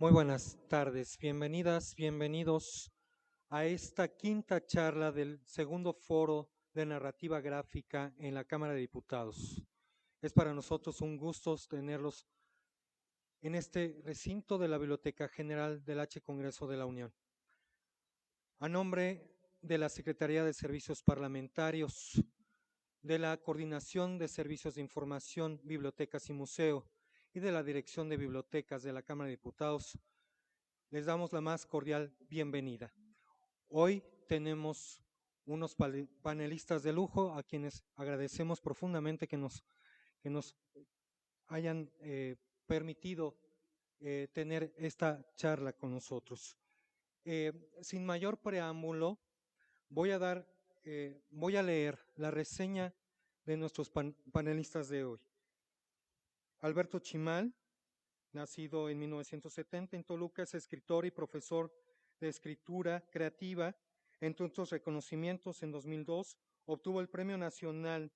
Muy buenas tardes, bienvenidas, bienvenidos a esta quinta charla del segundo foro de narrativa gráfica en la Cámara de Diputados. Es para nosotros un gusto tenerlos en este recinto de la Biblioteca General del H. Congreso de la Unión. A nombre de la Secretaría de Servicios Parlamentarios, de la Coordinación de Servicios de Información, Bibliotecas y Museo y de la Dirección de Bibliotecas de la Cámara de Diputados, les damos la más cordial bienvenida. Hoy tenemos unos panelistas de lujo a quienes agradecemos profundamente que nos hayan permitido tener esta charla con nosotros. Sin mayor preámbulo, voy a leer la reseña de nuestros panelistas de hoy. Alberto Chimal, nacido en 1970 en Toluca, es escritor y profesor de escritura creativa. Entre otros reconocimientos, en 2002 obtuvo el Premio Nacional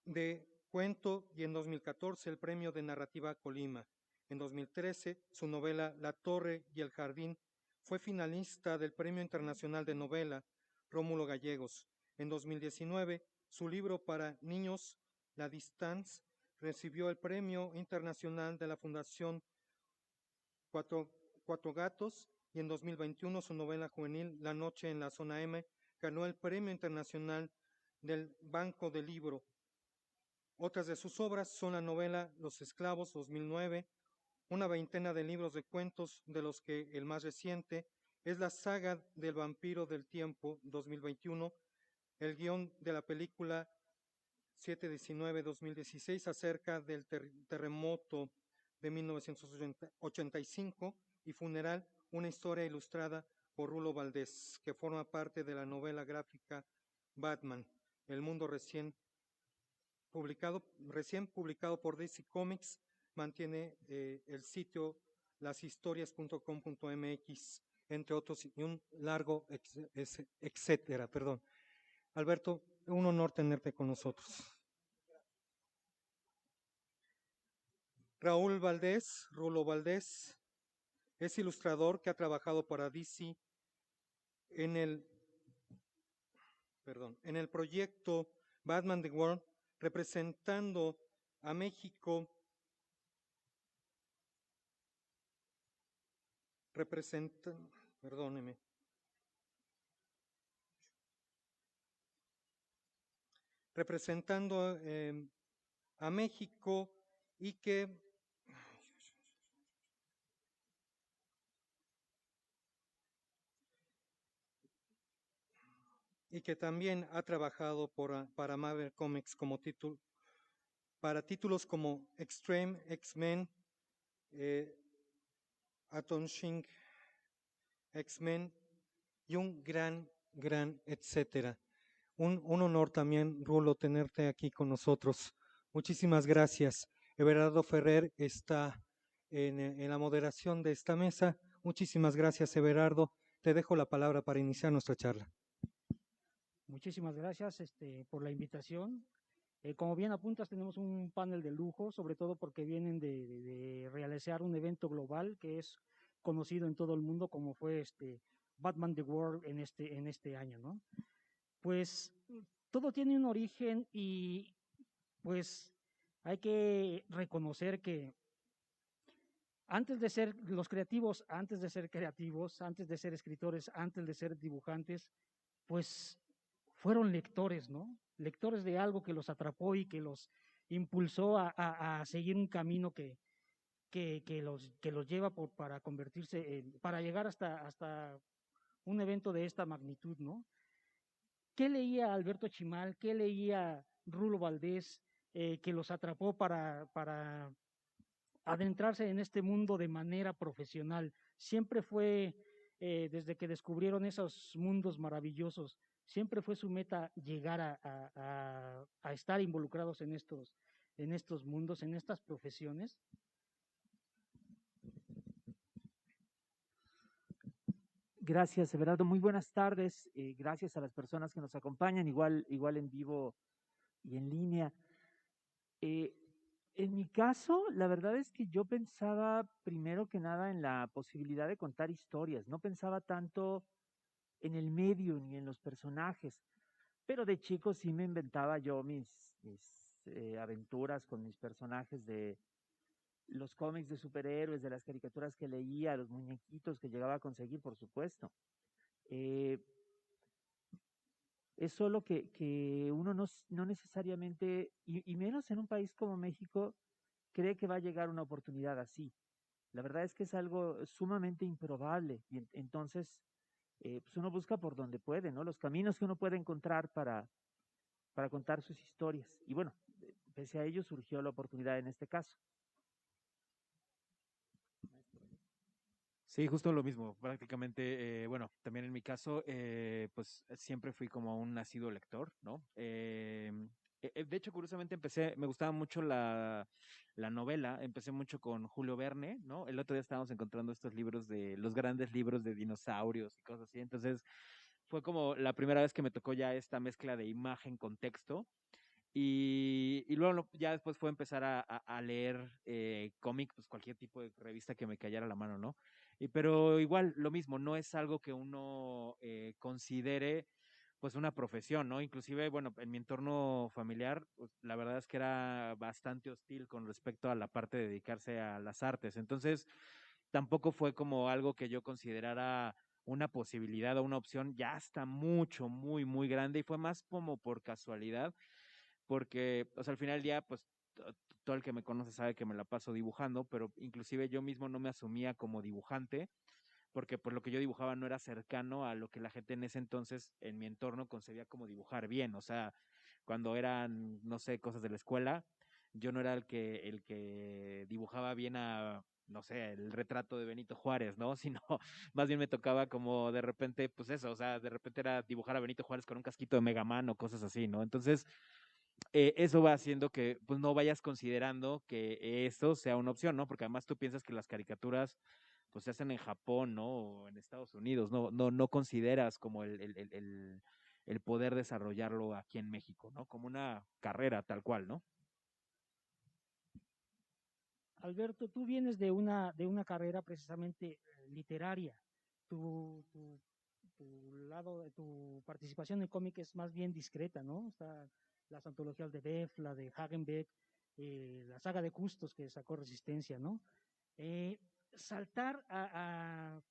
de Cuento y en 2014 el Premio de Narrativa Colima. En 2013, su novela La Torre y el Jardín fue finalista del Premio Internacional de Novela Rómulo Gallegos. En 2019, su libro para niños, La Distance, recibió el Premio Internacional de la Fundación Cuatro Gatos, y en 2021 su novela juvenil La Noche en la Zona M ganó el Premio Internacional del Banco del Libro. Otras de sus obras son la novela Los Esclavos, 2009, una veintena de libros de cuentos, de los que el más reciente es la saga del Vampiro del Tiempo, 2021, el guión de la película 7/19/2016 acerca del terremoto de 1985 y Funeral, una historia ilustrada por Rulo Valdés, que forma parte de la novela gráfica Batman, el mundo recién publicado por DC Comics. Mantiene el sitio lashistorias.com.mx, entre otros, y un largo etcétera. Alberto, un honor tenerte con nosotros. Raúl Valdés, Rulo Valdés, es ilustrador que ha trabajado para DC en el proyecto Batman The World, representando a México, representando a México, y que también ha trabajado para Marvel Comics para títulos como Extreme, X-Men, Astonishing X-Men y un gran etcétera. Un honor también, Rulo, tenerte aquí con nosotros. Muchísimas gracias. Everardo Ferrer está en la moderación de esta mesa. Muchísimas gracias, Everardo. Te dejo la palabra para iniciar nuestra charla. Muchísimas gracias por la invitación. Como bien apuntas, tenemos un panel de lujo, sobre todo porque vienen de realizar un evento global que es conocido en todo el mundo como fue Batman The World en este año, ¿no? Pues todo tiene un origen y pues hay que reconocer que antes de ser los creativos, antes de ser creativos, antes de ser escritores, antes de ser dibujantes, pues fueron lectores, ¿no? Lectores de algo que los atrapó y que los impulsó a seguir un camino que los lleva para convertirse, para llegar hasta un evento de esta magnitud, ¿no? ¿Qué leía Alberto Chimal? ¿Qué leía Rulo Valdés que los atrapó para adentrarse en este mundo de manera profesional? Siempre fue, desde que descubrieron esos mundos maravillosos, siempre fue su meta llegar a estar involucrados en estos mundos, en estas profesiones. Gracias, Everardo. Muy buenas tardes. Gracias a las personas que nos acompañan, igual en vivo y en línea. En mi caso, la verdad es que yo pensaba primero que nada en la posibilidad de contar historias, no pensaba tanto en el medio ni en los personajes, pero de chico sí me inventaba yo mis aventuras con mis personajes de los cómics de superhéroes, de las caricaturas que leía, los muñequitos que llegaba a conseguir, por supuesto. Eh, es solo que uno no necesariamente, y menos en un país como México, cree que va a llegar una oportunidad así. La verdad es que es algo sumamente improbable y entonces pues uno busca por donde puede, ¿no? Los caminos que uno puede encontrar para contar sus historias. Y bueno, pese a ello surgió la oportunidad en este caso. Sí, justo lo mismo, prácticamente, bueno, también en mi caso, pues siempre fui como un nacido lector, ¿no? De hecho, curiosamente me gustaba mucho la novela, empecé mucho con Julio Verne, ¿no? El otro día estábamos encontrando estos libros los grandes libros de dinosaurios y cosas así, entonces fue como la primera vez que me tocó ya esta mezcla de imagen con texto. Y luego ya después fue empezar a leer cómic, pues cualquier tipo de revista que me cayera a la mano, ¿no? Pero igual, lo mismo, no es algo que uno considere pues una profesión, ¿no? Inclusive, bueno, en mi entorno familiar, pues, la verdad es que era bastante hostil con respecto a la parte de dedicarse a las artes. Entonces, tampoco fue como algo que yo considerara una posibilidad o una opción ya está mucho, muy, muy grande y fue más como por casualidad porque, o sea, al final del día, pues todo el que me conoce sabe que me la paso dibujando, pero inclusive yo mismo no me asumía como dibujante, porque pues lo que yo dibujaba no era cercano a lo que la gente en ese entonces en mi entorno concebía como dibujar bien, o sea, cuando eran, no sé, cosas de la escuela, yo no era el que dibujaba bien a, no sé, el retrato de Benito Juárez, ¿no? Sino más bien me tocaba como de repente, pues eso, o sea, de repente era dibujar a Benito Juárez con un casquito de Mega Man o cosas así, ¿no? Entonces, eso va haciendo que pues no vayas considerando que eso sea una opción, ¿no? Porque además tú piensas que las caricaturas pues se hacen en Japón, ¿no? O en Estados Unidos, no consideras como el poder desarrollarlo aquí en México, ¿no? Como una carrera tal cual, ¿no? Alberto, tú vienes de una carrera precisamente literaria. Tu, tu, tu participación en cómic es más bien discreta, ¿no? Está las antologías de Def, la de Hagenbeck, la saga de Custos que sacó Resistencia, ¿no? Eh, Saltar a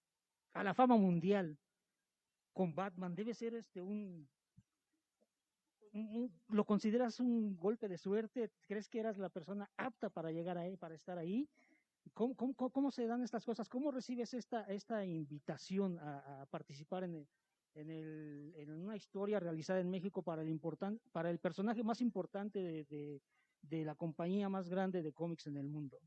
la fama mundial con Batman debe ser ¿lo consideras un golpe de suerte? ¿Crees que eras la persona apta para llegar ahí, para estar ahí? ¿Cómo se dan estas cosas? ¿Cómo recibes esta invitación a participar en una historia realizada en México para el personaje más importante de la compañía más grande de cómics en el mundo?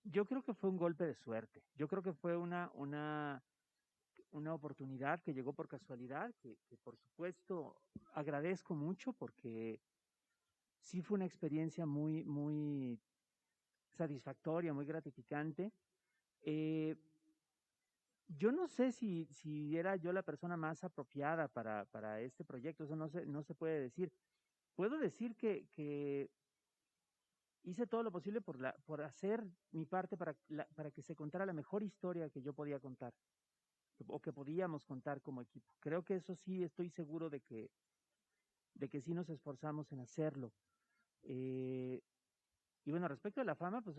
Yo creo que fue un golpe de suerte. Yo creo que fue una oportunidad que llegó por casualidad, que por supuesto agradezco mucho porque sí fue una experiencia muy satisfactoria, muy gratificante. Eh, yo no sé si era yo la persona más apropiada para este proyecto, eso no se puede decir. Puedo decir que hice todo lo posible por hacer mi parte para que se contara la mejor historia que yo podía contar o que podíamos contar como equipo. Creo que eso sí estoy seguro de que sí nos esforzamos en hacerlo. Eh, y bueno, respecto a la fama, pues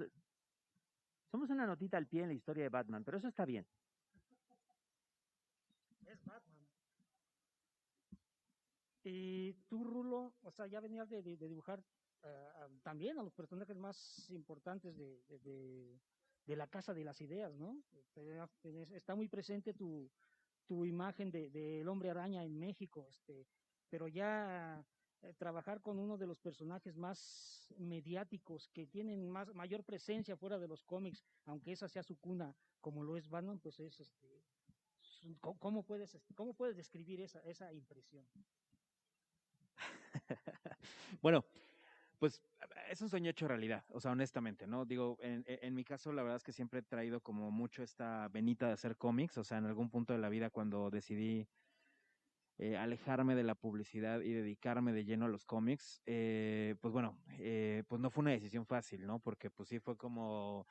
somos una notita al pie en la historia de Batman, pero eso está bien. Es Batman. Y tú, Rulo, o sea, ya venías de dibujar también a los personajes más importantes de la Casa de las Ideas, ¿no? Está muy presente tu imagen del Hombre Araña en México, pero ya trabajar con uno de los personajes más mediáticos que tienen mayor presencia fuera de los cómics, aunque esa sea su cuna, como lo es Batman, pues ¿cómo puedes describir esa impresión? Bueno, pues es un sueño hecho realidad, o sea, honestamente, ¿no? Digo, en mi caso, la verdad es que siempre he traído como mucho esta venita de hacer cómics, o sea, en algún punto de la vida cuando decidí alejarme de la publicidad y dedicarme de lleno a los cómics, pues bueno, pues no fue una decisión fácil, ¿no? Porque pues sí fue como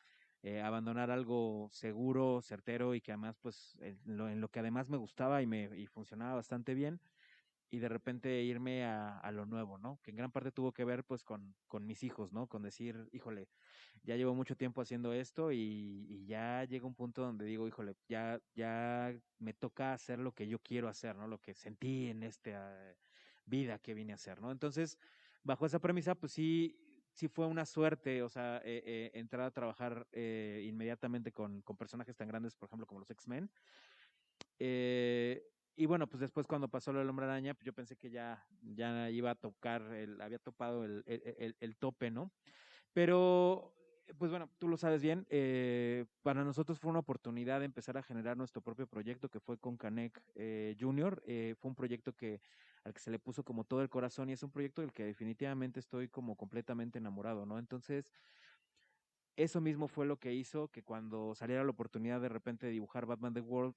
abandonar algo seguro, certero y que además pues en lo que además me gustaba y funcionaba bastante bien y de repente irme a lo nuevo, ¿no? Que en gran parte tuvo que ver pues con mis hijos, ¿no? Con decir, híjole, ya llevo mucho tiempo haciendo esto y ya llega un punto donde digo, híjole, ya me toca hacer lo que yo quiero hacer, ¿no? Lo que sentí en esta vida que vine a hacer, ¿no? Entonces, bajo esa premisa, pues sí fue una suerte, o sea, entrar a trabajar inmediatamente con personajes tan grandes, por ejemplo, como los X-Men. Y bueno, pues después cuando pasó lo del Hombre Araña, pues yo pensé que ya iba a tocar, había topado el tope, ¿no? Pero, pues bueno, tú lo sabes bien, para nosotros fue una oportunidad de empezar a generar nuestro propio proyecto que fue con Canek Junior. Fue un proyecto al que se le puso como todo el corazón y es un proyecto del que definitivamente estoy como completamente enamorado, ¿no? Entonces, eso mismo fue lo que hizo que cuando saliera la oportunidad de repente de dibujar Batman The World,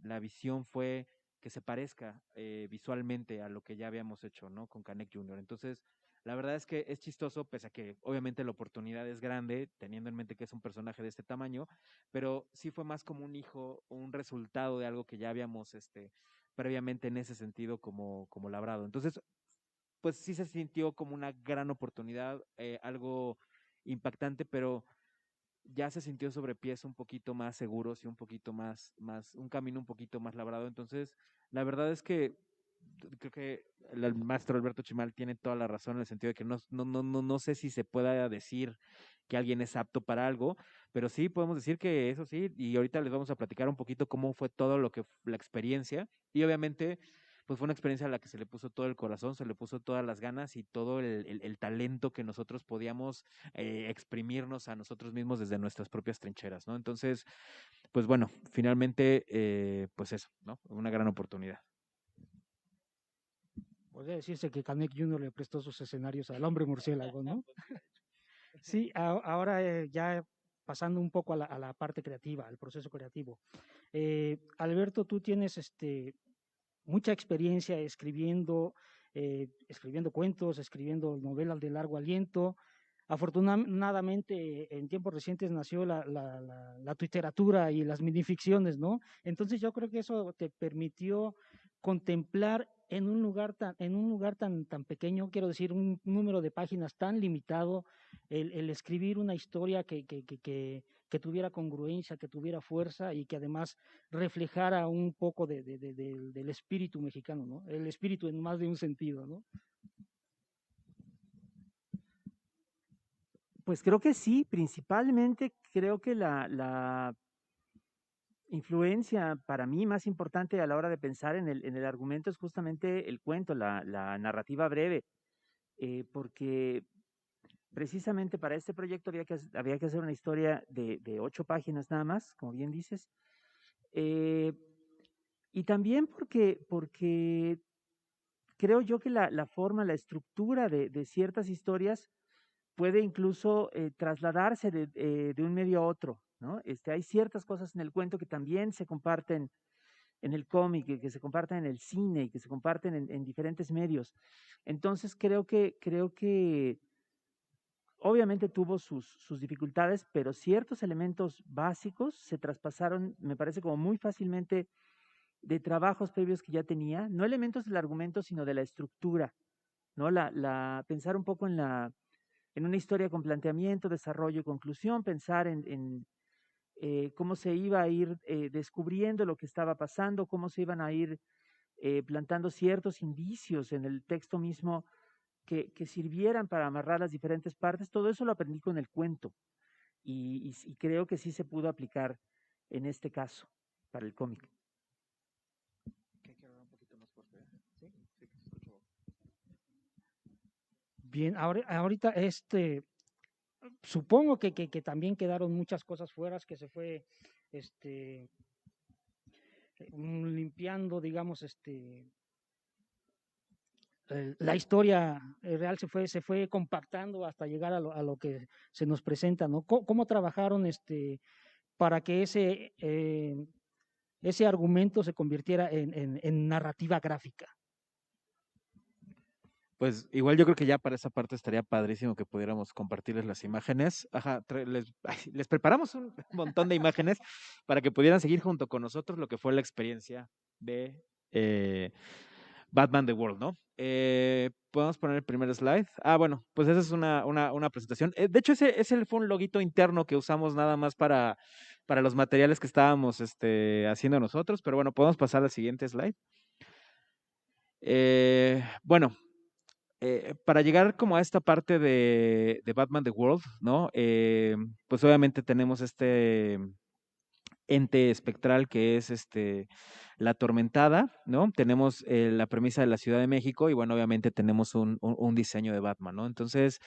la visión fue que se parezca visualmente a lo que ya habíamos hecho, ¿no? Con Canek Jr. Entonces, la verdad es que es chistoso, pese a que obviamente la oportunidad es grande, teniendo en mente que es un personaje de este tamaño, pero sí fue más como un hijo, un resultado de algo que ya habíamos previamente en ese sentido como labrado. Entonces, pues sí se sintió como una gran oportunidad, algo impactante, pero ya se sintió sobre pies un poquito más seguros y un poquito un camino un poquito más labrado. Entonces, la verdad es que creo que el maestro Alberto Chimal tiene toda la razón en el sentido de que no sé si se pueda decir que alguien es apto para algo, pero sí podemos decir que eso sí, y ahorita les vamos a platicar un poquito cómo fue todo la experiencia, y obviamente pues fue una experiencia a la que se le puso todo el corazón, se le puso todas las ganas y todo el talento que nosotros podíamos exprimirnos a nosotros mismos desde nuestras propias trincheras, ¿no? Entonces, pues bueno, finalmente, pues eso, ¿no? Una gran oportunidad. Podría decirse que Canek Jr. le prestó sus escenarios al hombre murciélago, ¿no? Sí, ahora ya pasando un poco a la parte creativa, al proceso creativo. Alberto, tú tienes mucha experiencia escribiendo cuentos, escribiendo novelas de largo aliento. Afortunadamente, en tiempos recientes nació la literatura y las minificciones, ¿no? Entonces yo creo que eso te permitió contemplar en un lugar tan pequeño, quiero decir, un número de páginas tan limitado, el escribir una historia que tuviera congruencia, que tuviera fuerza y que además reflejara un poco del espíritu mexicano, ¿no? El espíritu en más de un sentido, ¿no? Pues creo que sí, principalmente creo que la influencia para mí más importante a la hora de pensar en el argumento es justamente el cuento, la narrativa breve, porque precisamente para este proyecto había que hacer una historia de 8 páginas nada más, como bien dices, y también porque creo yo que la forma, la estructura de ciertas historias puede incluso trasladarse de un medio a otro, ¿no? Hay ciertas cosas en el cuento que también se comparten en el cómic, que se comparten en el cine y que se comparten en diferentes medios. Entonces creo que obviamente tuvo sus dificultades, pero ciertos elementos básicos se traspasaron, me parece, como muy fácilmente de trabajos previos que ya tenía, no elementos del argumento, sino de la estructura, ¿no? Pensar un poco en una historia con planteamiento, desarrollo y conclusión, pensar en cómo se iba a ir descubriendo lo que estaba pasando, cómo se iban a ir plantando ciertos indicios en el texto mismo que sirvieran para amarrar las diferentes partes. Todo eso lo aprendí con el cuento y creo que sí se pudo aplicar en este caso para el cómic. Bien, ahorita supongo que también quedaron muchas cosas fuera, que se fue limpiando, digamos, la historia real se fue compactando hasta llegar a lo que se nos presenta, ¿no? ¿Cómo trabajaron para que ese argumento se convirtiera en narrativa gráfica. Pues igual yo creo que ya para esa parte estaría padrísimo que pudiéramos compartirles las imágenes. Ajá, les preparamos un montón de imágenes para que pudieran seguir junto con nosotros lo que fue la experiencia de Batman The World, ¿no? ¿Podemos poner el primer slide? Ah, bueno, pues esa es una presentación. De hecho, ese fue un loguito interno que usamos nada más para los materiales que estábamos haciendo nosotros, pero bueno, podemos pasar al siguiente slide. Bueno, para llegar como a esta parte de Batman The World, ¿no? Pues obviamente tenemos este ente espectral que es la Atormentada, ¿no? Tenemos la premisa de la Ciudad de México y bueno, obviamente tenemos un diseño de Batman, ¿no? Entonces,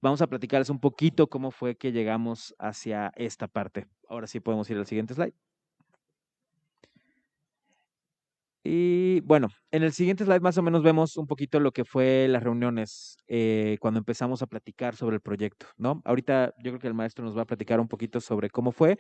vamos a platicarles un poquito cómo fue que llegamos hacia esta parte. Ahora sí podemos ir al siguiente slide. Y bueno, en el siguiente slide más o menos vemos un poquito lo que fue las reuniones cuando empezamos a platicar sobre el proyecto, ¿no? Ahorita yo creo que el maestro nos va a platicar un poquito sobre cómo fue,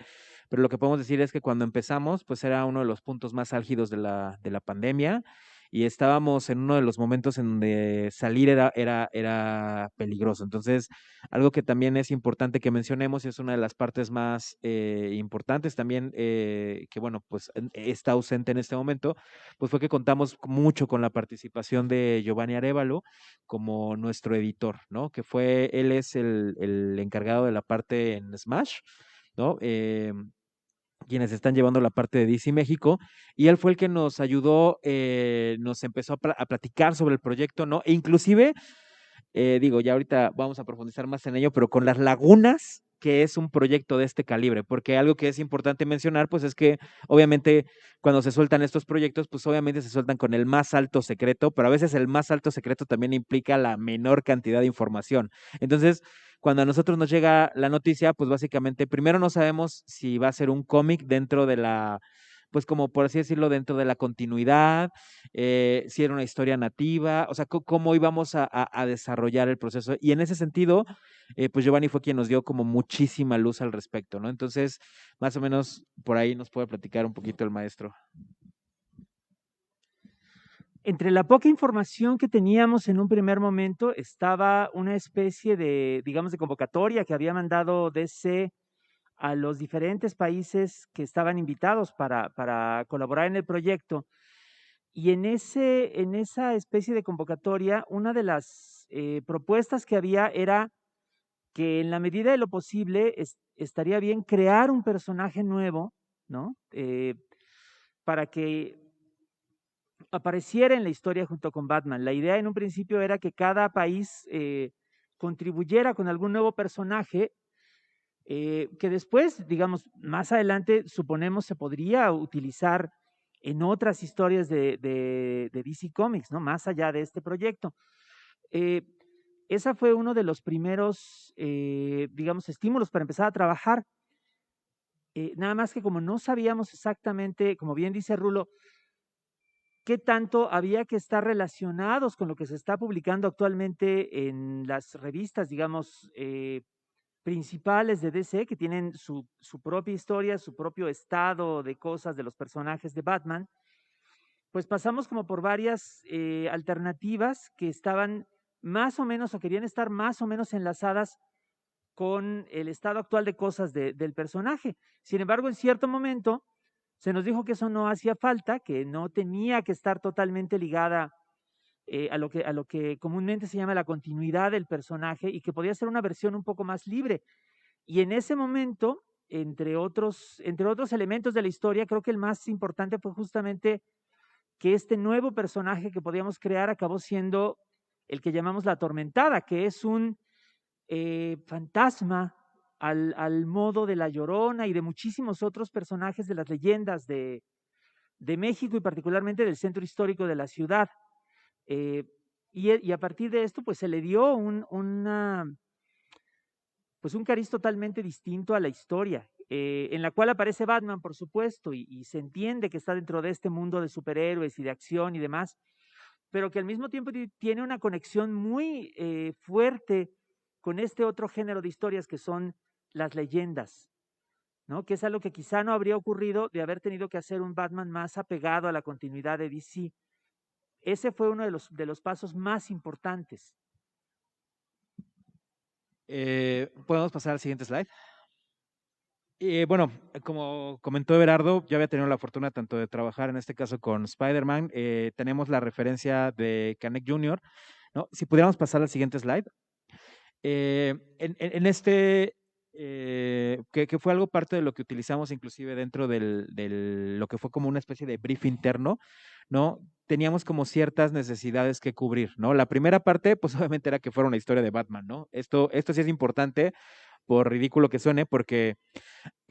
pero lo que podemos decir es que cuando empezamos, pues era uno de los puntos más álgidos de la pandemia y estábamos en uno de los momentos en donde salir era peligroso. Entonces, algo que también es importante que mencionemos y es una de las partes más importantes también que, bueno, pues está ausente en este momento, pues fue que contamos mucho con la participación de Giovanni Arévalo como nuestro editor, ¿no? Él es el encargado de la parte en Smash, ¿no? Quienes están llevando la parte de DC México, y él fue el que nos ayudó, nos empezó a platicar sobre el proyecto, ¿no? E inclusive, digo, ya ahorita vamos a profundizar más en ello, pero con las lagunas que es un proyecto de este calibre, porque algo que es importante mencionar, pues es que obviamente cuando se sueltan estos proyectos, pues obviamente se sueltan con el más alto secreto, pero a veces el más alto secreto también implica la menor cantidad de información. Entonces, cuando a nosotros nos llega la noticia, pues básicamente primero no sabemos si va a ser un cómic dentro de pues como por así decirlo, dentro de la continuidad, si era una historia nativa, o sea, cómo íbamos a desarrollar el proceso. Y en ese sentido, pues Giovanni fue quien nos dio como muchísima luz al respecto, ¿no? Entonces, más o menos por ahí nos puede platicar un poquito el maestro. Entre la poca información que teníamos en un primer momento estaba una especie de, digamos, de convocatoria que había mandado DC a los diferentes países que estaban invitados para colaborar en el proyecto. Y en esa especie de convocatoria, una de las propuestas que había era que en la medida de lo posible estaría bien crear un personaje nuevo, ¿no? Para que apareciera en la historia junto con Batman. La idea en un principio era que cada país contribuyera con algún nuevo personaje que después, digamos, más adelante, suponemos se podría utilizar en otras historias de DC Comics, ¿no? Más allá de este proyecto. Esa fue uno de los primeros, digamos, estímulos para empezar a trabajar. Nada más que como no sabíamos exactamente, como bien dice Rulo, qué tanto había que estar relacionados con lo que se está publicando actualmente en las revistas, digamos, principales de DC, que tienen su propia historia, su propio estado de cosas de los personajes de Batman, pues pasamos como por varias alternativas que estaban más o menos o querían estar más o menos enlazadas con el estado actual de cosas del personaje. Sin embargo, en cierto momento se nos dijo que eso no hacía falta, que no tenía que estar totalmente ligada a lo que comúnmente se llama la continuidad del personaje y que podía ser una versión un poco más libre. Y en ese momento, entre otros elementos de la historia, creo que el más importante fue justamente que este nuevo personaje que podíamos crear acabó siendo el que llamamos la Atormentada, que es un fantasma al modo de la Llorona y de muchísimos otros personajes de las leyendas de México y particularmente del centro histórico de la ciudad. Y a partir de esto, pues se le dio pues un cariz totalmente distinto a la historia, en la cual aparece Batman, por supuesto, y se entiende que está dentro de este mundo de superhéroes y de acción y demás, pero que al mismo tiempo tiene una conexión muy fuerte con este otro género de historias que son las leyendas. ¿no? Que es algo que quizá no habría ocurrido de haber tenido que hacer un Batman más apegado a la continuidad de DC. Ese fue uno de los pasos más importantes. ¿Podemos pasar al siguiente slide? Bueno, como comentó Everardo, yo había tenido la fortuna tanto de trabajar en este caso con Spider-Man, tenemos la referencia de Canek Jr., ¿no? Si pudiéramos pasar al siguiente slide. En este, que fue algo parte de lo que utilizamos inclusive dentro lo que fue como una especie de brief interno, ¿no? Teníamos como ciertas necesidades que cubrir, ¿no? La primera parte, pues obviamente era que fuera una historia de Batman, ¿no? Esto sí es importante, por ridículo que suene, porque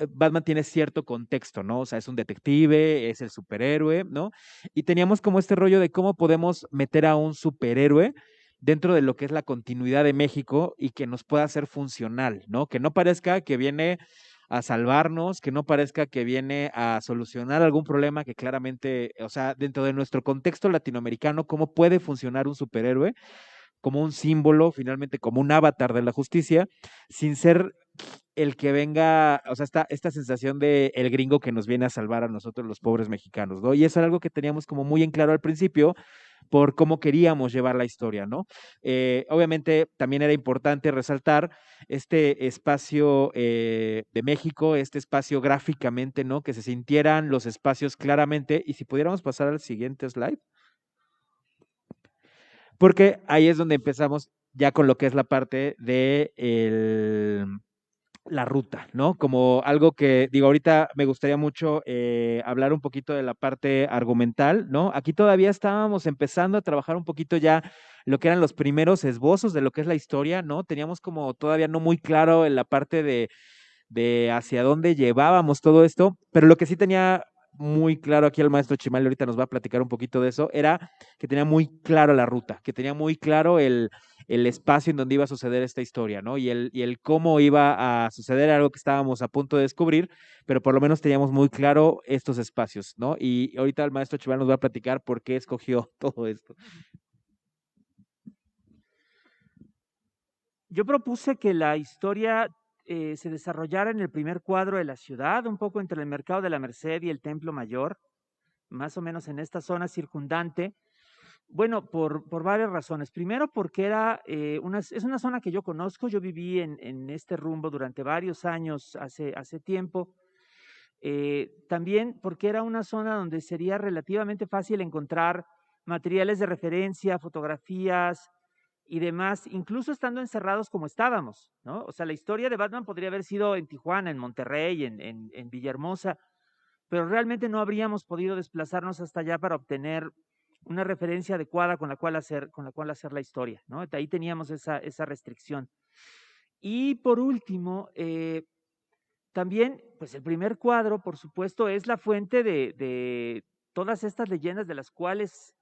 Batman tiene cierto contexto, ¿no? O sea, es un detective, es el superhéroe, ¿no? Y teníamos como este rollo de cómo podemos meter a un superhéroe dentro de lo que es la continuidad de México y que nos pueda ser funcional, ¿no? Que no parezca que viene a salvarnos, que no parezca que viene a solucionar algún problema que claramente, o sea, dentro de nuestro contexto latinoamericano, cómo puede funcionar un superhéroe como un símbolo, finalmente como un avatar de la justicia, sin ser el que venga, o sea, esta sensación de el gringo que nos viene a salvar a nosotros los pobres mexicanos, ¿no? Y eso era algo que teníamos como muy en claro al principio por cómo queríamos llevar la historia, ¿no? Obviamente también era importante resaltar este espacio de México, este espacio gráficamente, ¿no? Que se sintieran los espacios claramente. Y si pudiéramos pasar al siguiente slide. Porque ahí es donde empezamos ya con lo que es la parte de la ruta, ¿no? Como algo que, digo, ahorita me gustaría mucho hablar un poquito de la parte argumental, ¿no? Aquí todavía estábamos empezando a trabajar un poquito ya lo que eran los primeros esbozos de lo que es la historia, ¿no? Teníamos como todavía no muy claro en la parte de hacia dónde llevábamos todo esto, pero lo que sí tenía muy claro aquí el maestro Chimal, ahorita nos va a platicar un poquito de eso, era que tenía muy claro la ruta, que tenía muy claro el espacio en donde iba a suceder esta historia, ¿no? Y el cómo iba a suceder algo que estábamos a punto de descubrir, pero por lo menos teníamos muy claro estos espacios, ¿no? Y ahorita el maestro Chimal nos va a platicar por qué escogió todo esto. Yo propuse que la historia se desarrollara en el primer cuadro de la ciudad, un poco entre el Mercado de la Merced y el Templo Mayor, más o menos en esta zona circundante. Bueno, por varias razones. Primero, porque es una zona que yo conozco, yo viví en este rumbo durante varios años, hace tiempo. También porque era una zona donde sería relativamente fácil encontrar materiales de referencia, fotografías y demás, incluso estando encerrados como estábamos, ¿no? O sea, la historia de Batman podría haber sido en Tijuana, en Monterrey, en Villahermosa, pero realmente no habríamos podido desplazarnos hasta allá para obtener una referencia adecuada con la cual hacer la historia, ¿no? Ahí teníamos esa restricción. Y por último, también, pues el primer cuadro, por supuesto, es la fuente de todas estas leyendas de las cuales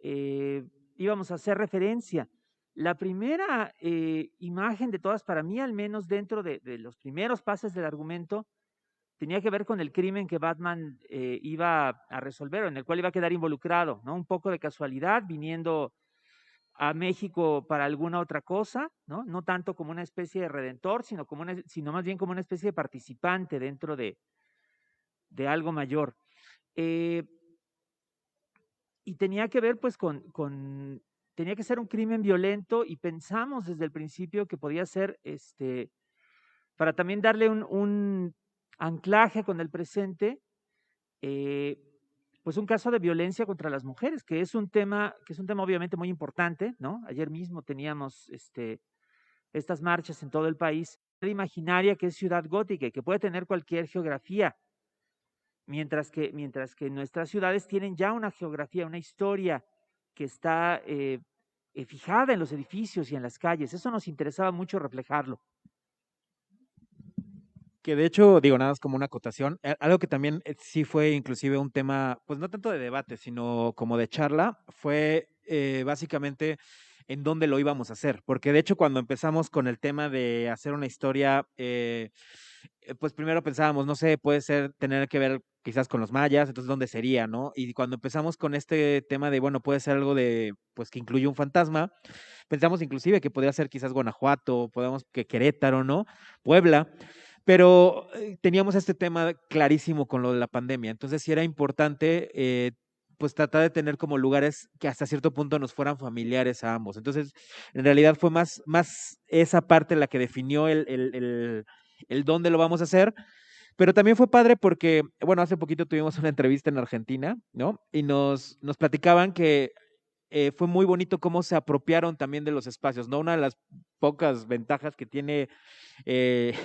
íbamos a hacer referencia. La primera imagen de todas, para mí al menos dentro de los primeros pases del argumento, tenía que ver con el crimen que Batman iba a resolver, o en el cual iba a quedar involucrado, ¿no? Un poco de casualidad, viniendo a México para alguna otra cosa, ¿no? No tanto como una especie de redentor, sino más bien como una especie de participante dentro de algo mayor. Y tenía que ver pues tenía que ser un crimen violento, y pensamos desde el principio que podía ser para también darle un anclaje con el presente, pues un caso de violencia contra las mujeres, que es un tema obviamente muy importante, ¿no? Ayer mismo teníamos estas marchas en todo el país. Imaginaria que es Ciudad Gótica y que puede tener cualquier geografía, mientras que nuestras ciudades tienen ya una geografía, una historia que está fijada en los edificios y en las calles. Eso nos interesaba mucho reflejarlo. Que de hecho, digo, nada más como una acotación, algo que también sí fue inclusive un tema, pues no tanto de debate, sino como de charla, fue básicamente en dónde lo íbamos a hacer. Porque de hecho cuando empezamos con el tema de hacer una historia, pues primero pensábamos, no sé, puede ser tener que ver quizás con los mayas, entonces ¿dónde sería, no? Y cuando empezamos con este tema de, bueno, puede ser algo de, pues que incluye un fantasma, pensamos inclusive que podría ser quizás Guanajuato, podemos que Querétaro, ¿no? Puebla. pero teníamos este tema clarísimo con lo de la pandemia, entonces sí era importante pues tratar de tener como lugares que hasta cierto punto nos fueran familiares a ambos. Entonces, en realidad fue más esa parte la que definió el dónde lo vamos a hacer, pero también fue padre porque, bueno, hace poquito tuvimos una entrevista en Argentina, ¿no? Y nos platicaban que fue muy bonito cómo se apropiaron también de los espacios, ¿no? Una de las pocas ventajas que tiene eh,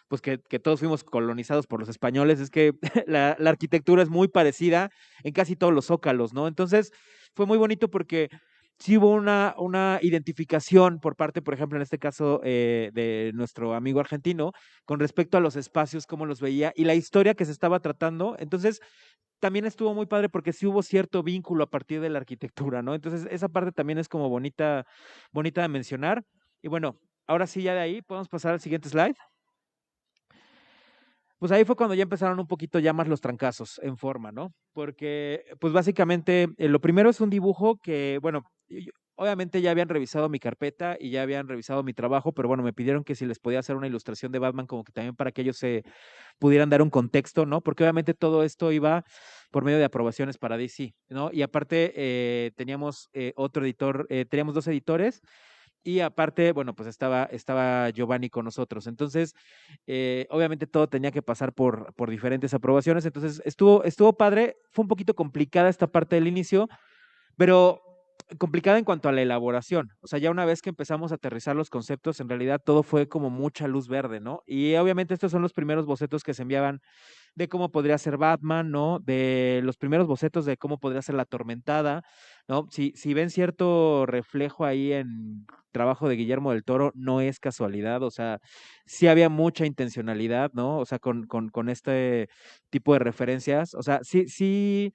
pues que todos fuimos colonizados por los españoles es que la arquitectura es muy parecida en casi todos los zócalos, ¿no? Entonces fue muy bonito porque sí hubo una identificación por parte, por ejemplo, en este caso de nuestro amigo argentino, con respecto a los espacios, cómo los veía y la historia que se estaba tratando. Entonces, también estuvo muy padre porque sí hubo cierto vínculo a partir de la arquitectura, ¿no? Entonces, esa parte también es como bonita de mencionar. Y bueno, ahora sí, ya de ahí podemos pasar al siguiente slide. Pues ahí fue cuando ya empezaron un poquito ya más los trancazos en forma, ¿no? Porque, pues básicamente, lo primero es un dibujo que, bueno, obviamente ya habían revisado mi carpeta y ya habían revisado mi trabajo, pero bueno, me pidieron que si les podía hacer una ilustración de Batman, como que también para que ellos se pudieran dar un contexto, ¿no? Porque obviamente todo esto iba por medio de aprobaciones para DC, ¿no? Y aparte teníamos otro editor, teníamos 2 editores y aparte, bueno, pues estaba Giovanni con nosotros. Entonces, obviamente todo tenía que pasar por diferentes aprobaciones. Entonces, estuvo padre. Fue un poquito complicada esta parte del inicio, pero complicada en cuanto a la elaboración. O sea, ya una vez que empezamos a aterrizar los conceptos, en realidad todo fue como mucha luz verde, ¿no? Y obviamente estos son los primeros bocetos que se enviaban de cómo podría ser Batman, ¿no? De los primeros bocetos de cómo podría ser la Atormentada, ¿no? Si ven cierto reflejo ahí en trabajo de Guillermo del Toro, no es casualidad, o sea, sí había mucha intencionalidad, ¿no? O sea, con este tipo de referencias, o sea, sí,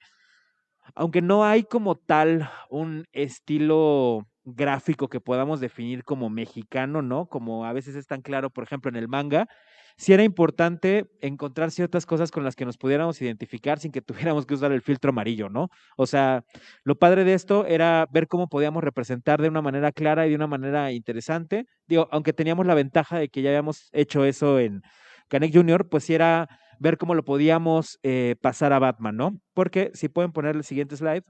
aunque no hay como tal un estilo gráfico que podamos definir como mexicano, ¿no? Como a veces es tan claro, por ejemplo, en el manga, sí era importante encontrar ciertas cosas con las que nos pudiéramos identificar sin que tuviéramos que usar el filtro amarillo, ¿no? O sea, lo padre de esto era ver cómo podíamos representar de una manera clara y de una manera interesante. Digo, aunque teníamos la ventaja de que ya habíamos hecho eso en Canek Junior, pues sí era ver cómo lo podíamos pasar a Batman, ¿no? Porque si pueden poner el siguiente slide,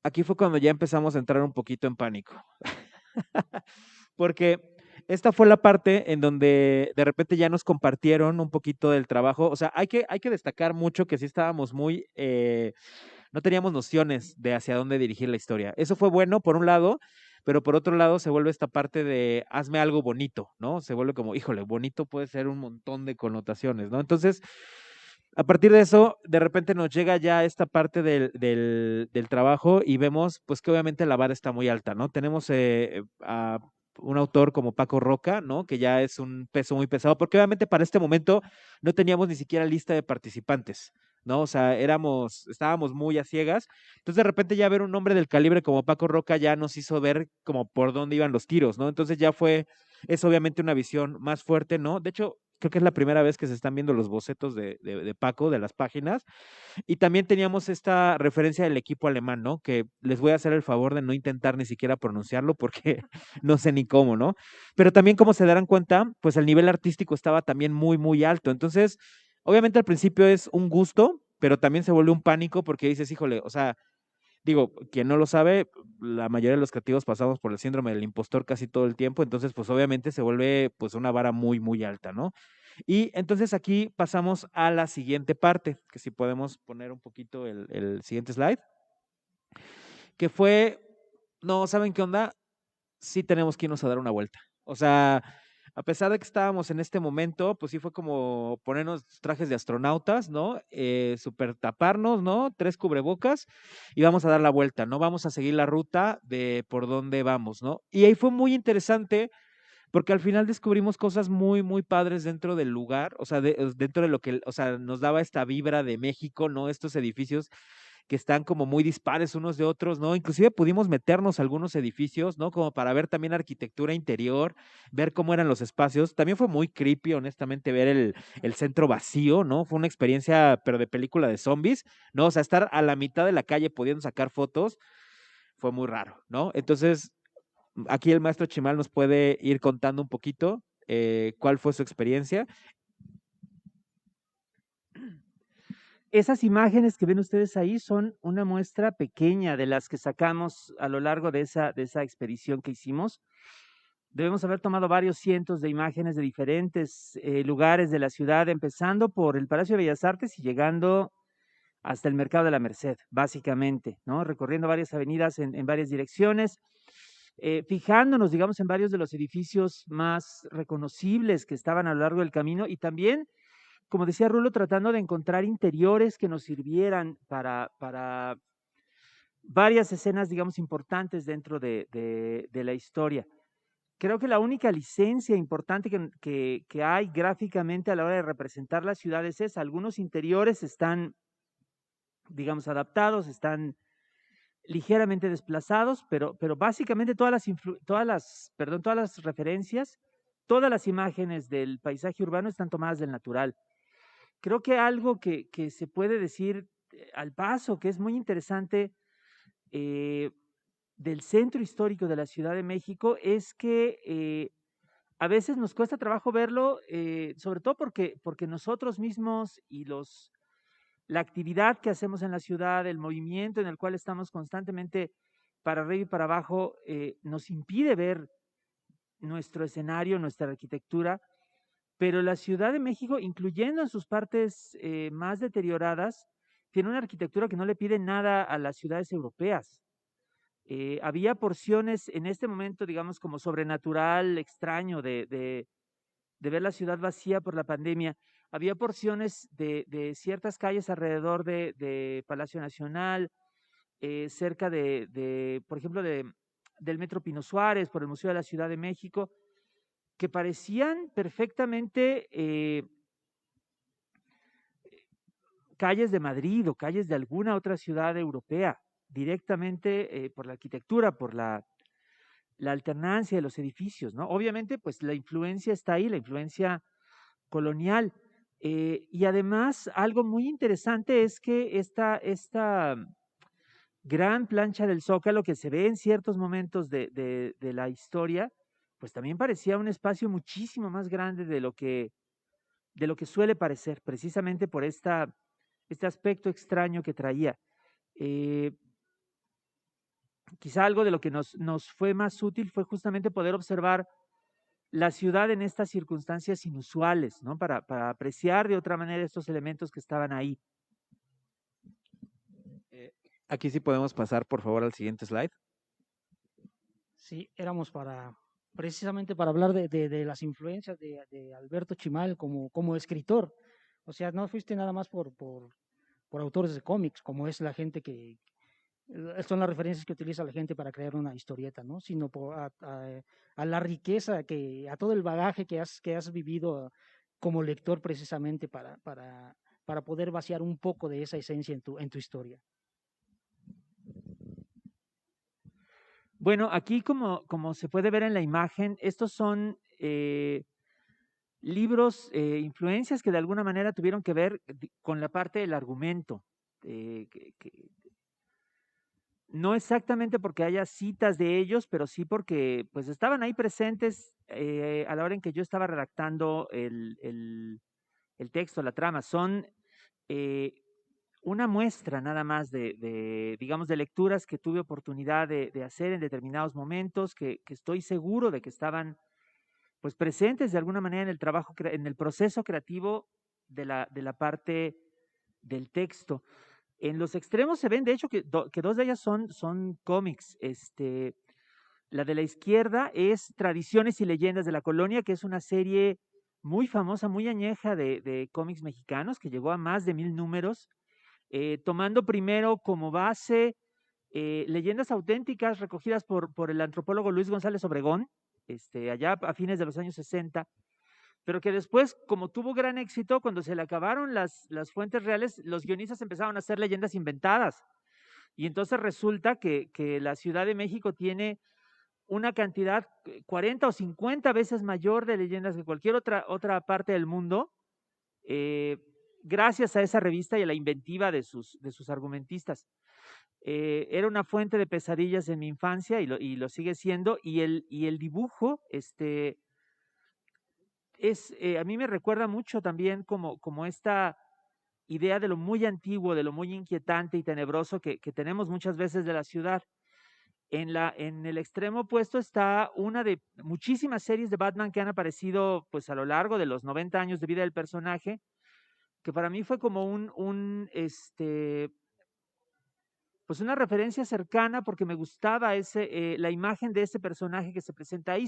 aquí fue cuando ya empezamos a entrar un poquito en pánico. Porque esta fue la parte en donde de repente ya nos compartieron un poquito del trabajo. O sea, hay que destacar mucho que sí estábamos muy, no teníamos nociones de hacia dónde dirigir la historia. Eso fue bueno por un lado, pero por otro lado se vuelve esta parte de hazme algo bonito, ¿no? Se vuelve como, híjole, bonito puede ser un montón de connotaciones, ¿no? Entonces, a partir de eso, de repente nos llega ya esta parte del trabajo y vemos, pues que obviamente la vara está muy alta, ¿no? Tenemos a un autor como Paco Roca, ¿no? Que ya es un peso muy pesado, porque obviamente para este momento no teníamos ni siquiera lista de participantes, ¿no? O sea, estábamos muy a ciegas. Entonces, de repente ya ver un nombre del calibre como Paco Roca ya nos hizo ver como por dónde iban los tiros, ¿no? Entonces es obviamente una visión más fuerte, ¿no? De hecho, creo que es la primera vez que se están viendo los bocetos de Paco, de las páginas. Y también teníamos esta referencia del equipo alemán, ¿no? Que les voy a hacer el favor de no intentar ni siquiera pronunciarlo porque no sé ni cómo, ¿no? Pero también como se darán cuenta, pues el nivel artístico estaba también muy, muy alto. Entonces, obviamente al principio es un gusto, pero también se vuelve un pánico porque dices, híjole, o sea, digo, quien no lo sabe, la mayoría de los creativos pasamos por el síndrome del impostor casi todo el tiempo, entonces pues obviamente se vuelve pues una vara muy, muy alta, ¿no? Y entonces aquí pasamos a la siguiente parte, que si podemos poner un poquito el siguiente slide, que fue, no, ¿saben qué onda? Sí tenemos que irnos a dar una vuelta. O sea, a pesar de que estábamos en este momento, pues sí fue como ponernos trajes de astronautas, ¿no? Super taparnos, ¿no? 3 cubrebocas y vamos a dar la vuelta, ¿no? Vamos a seguir la ruta de por dónde vamos, ¿no? Y ahí fue muy interesante porque al final descubrimos cosas muy, muy padres dentro del lugar, o sea, dentro de lo que, o sea, nos daba esta vibra de México, ¿no? Estos edificios que están como muy dispares unos de otros, ¿no? Inclusive pudimos meternos a algunos edificios, ¿no? Como para ver también arquitectura interior, ver cómo eran los espacios. También fue muy creepy, honestamente, ver el centro vacío, ¿no? Fue una experiencia, pero de película de zombies, ¿no? O sea, estar a la mitad de la calle pudiendo sacar fotos fue muy raro, ¿no? Entonces, aquí el maestro Chimal nos puede ir contando un poquito cuál fue su experiencia. Esas imágenes que ven ustedes ahí son una muestra pequeña de las que sacamos a lo largo de esa expedición que hicimos. Debemos haber tomado varios cientos de imágenes de diferentes lugares de la ciudad, empezando por el Palacio de Bellas Artes y llegando hasta el Mercado de la Merced, básicamente, ¿no? Recorriendo varias avenidas en varias direcciones, fijándonos, digamos, en varios de los edificios más reconocibles que estaban a lo largo del camino y también, como decía Rulo, tratando de encontrar interiores que nos sirvieran para varias escenas, digamos, importantes dentro de la historia. Creo que la única licencia importante que hay gráficamente a la hora de representar las ciudades es algunos interiores están, digamos, adaptados, están ligeramente desplazados, pero básicamente todas las referencias, todas las imágenes del paisaje urbano están tomadas del natural. Creo que algo que se puede decir al paso, que es muy interesante del centro histórico de la Ciudad de México, es que a veces nos cuesta trabajo verlo, sobre todo porque nosotros mismos y la actividad que hacemos en la ciudad, el movimiento en el cual estamos constantemente para arriba y para abajo, nos impide ver nuestro escenario, nuestra arquitectura, pero la Ciudad de México, incluyendo en sus partes más deterioradas, tiene una arquitectura que no le pide nada a las ciudades europeas. Había porciones en este momento, digamos, como sobrenatural, extraño de ver la ciudad vacía por la pandemia. Había porciones de ciertas calles alrededor de Palacio Nacional, cerca por ejemplo, del Metro Pino Suárez, por el Museo de la Ciudad de México, que parecían perfectamente calles de Madrid o calles de alguna otra ciudad europea, directamente por la arquitectura, por la alternancia de los edificios, ¿no? Obviamente, pues la influencia está ahí, la influencia colonial. Y además, algo muy interesante es que esta gran plancha del Zócalo que se ve en ciertos momentos de la historia, pues también parecía un espacio muchísimo más grande de lo que suele parecer, precisamente por este aspecto extraño que traía. Quizá algo de lo que nos fue más útil fue justamente poder observar la ciudad en estas circunstancias inusuales, ¿no? Para apreciar de otra manera estos elementos que estaban ahí. Aquí sí podemos pasar, por favor, al siguiente slide. Sí, éramos precisamente para hablar de las influencias de Alberto Chimal como escritor. O sea, no fuiste nada más por autores de cómics, como es la gente son las referencias que utiliza la gente para crear una historieta, ¿no? Sino a la riqueza, a todo el bagaje que has vivido como lector precisamente para poder vaciar un poco de esa esencia en tu historia. Bueno, aquí como se puede ver en la imagen, estos son libros, influencias que de alguna manera tuvieron que ver con la parte del argumento. No exactamente porque haya citas de ellos, pero sí porque pues estaban ahí presentes a la hora en que yo estaba redactando el texto, la trama. Son una muestra nada más digamos, de lecturas que tuve oportunidad de hacer en determinados momentos, que estoy seguro de que estaban pues presentes de alguna manera en el trabajo, en el proceso creativo de la parte del texto. En los extremos se ven, de hecho, que dos de ellas son cómics. La de la izquierda es Tradiciones y Leyendas de la Colonia, que es una serie muy famosa, muy añeja de cómics mexicanos, que llegó a más de 1000 números, tomando primero como base leyendas auténticas recogidas por el antropólogo Luis González Obregón, allá a fines de los años 60, pero que después, como tuvo gran éxito, cuando se le acabaron las fuentes reales, los guionistas empezaron a hacer leyendas inventadas. Y entonces resulta que la Ciudad de México tiene una cantidad 40 o 50 veces mayor de leyendas que cualquier otra parte del mundo, gracias a esa revista y a la inventiva de sus argumentistas. era una fuente de pesadillas en mi infancia y lo sigue siendo, y el dibujo, a mí me recuerda mucho también como esta idea de lo muy antiguo, de lo muy inquietante y tenebroso que tenemos muchas veces de la ciudad. En el extremo opuesto está una de muchísimas series de Batman que han aparecido pues a lo largo de los 90 años de vida del personaje, que para mí fue como pues una referencia cercana porque me gustaba la imagen de ese personaje que se presenta ahí.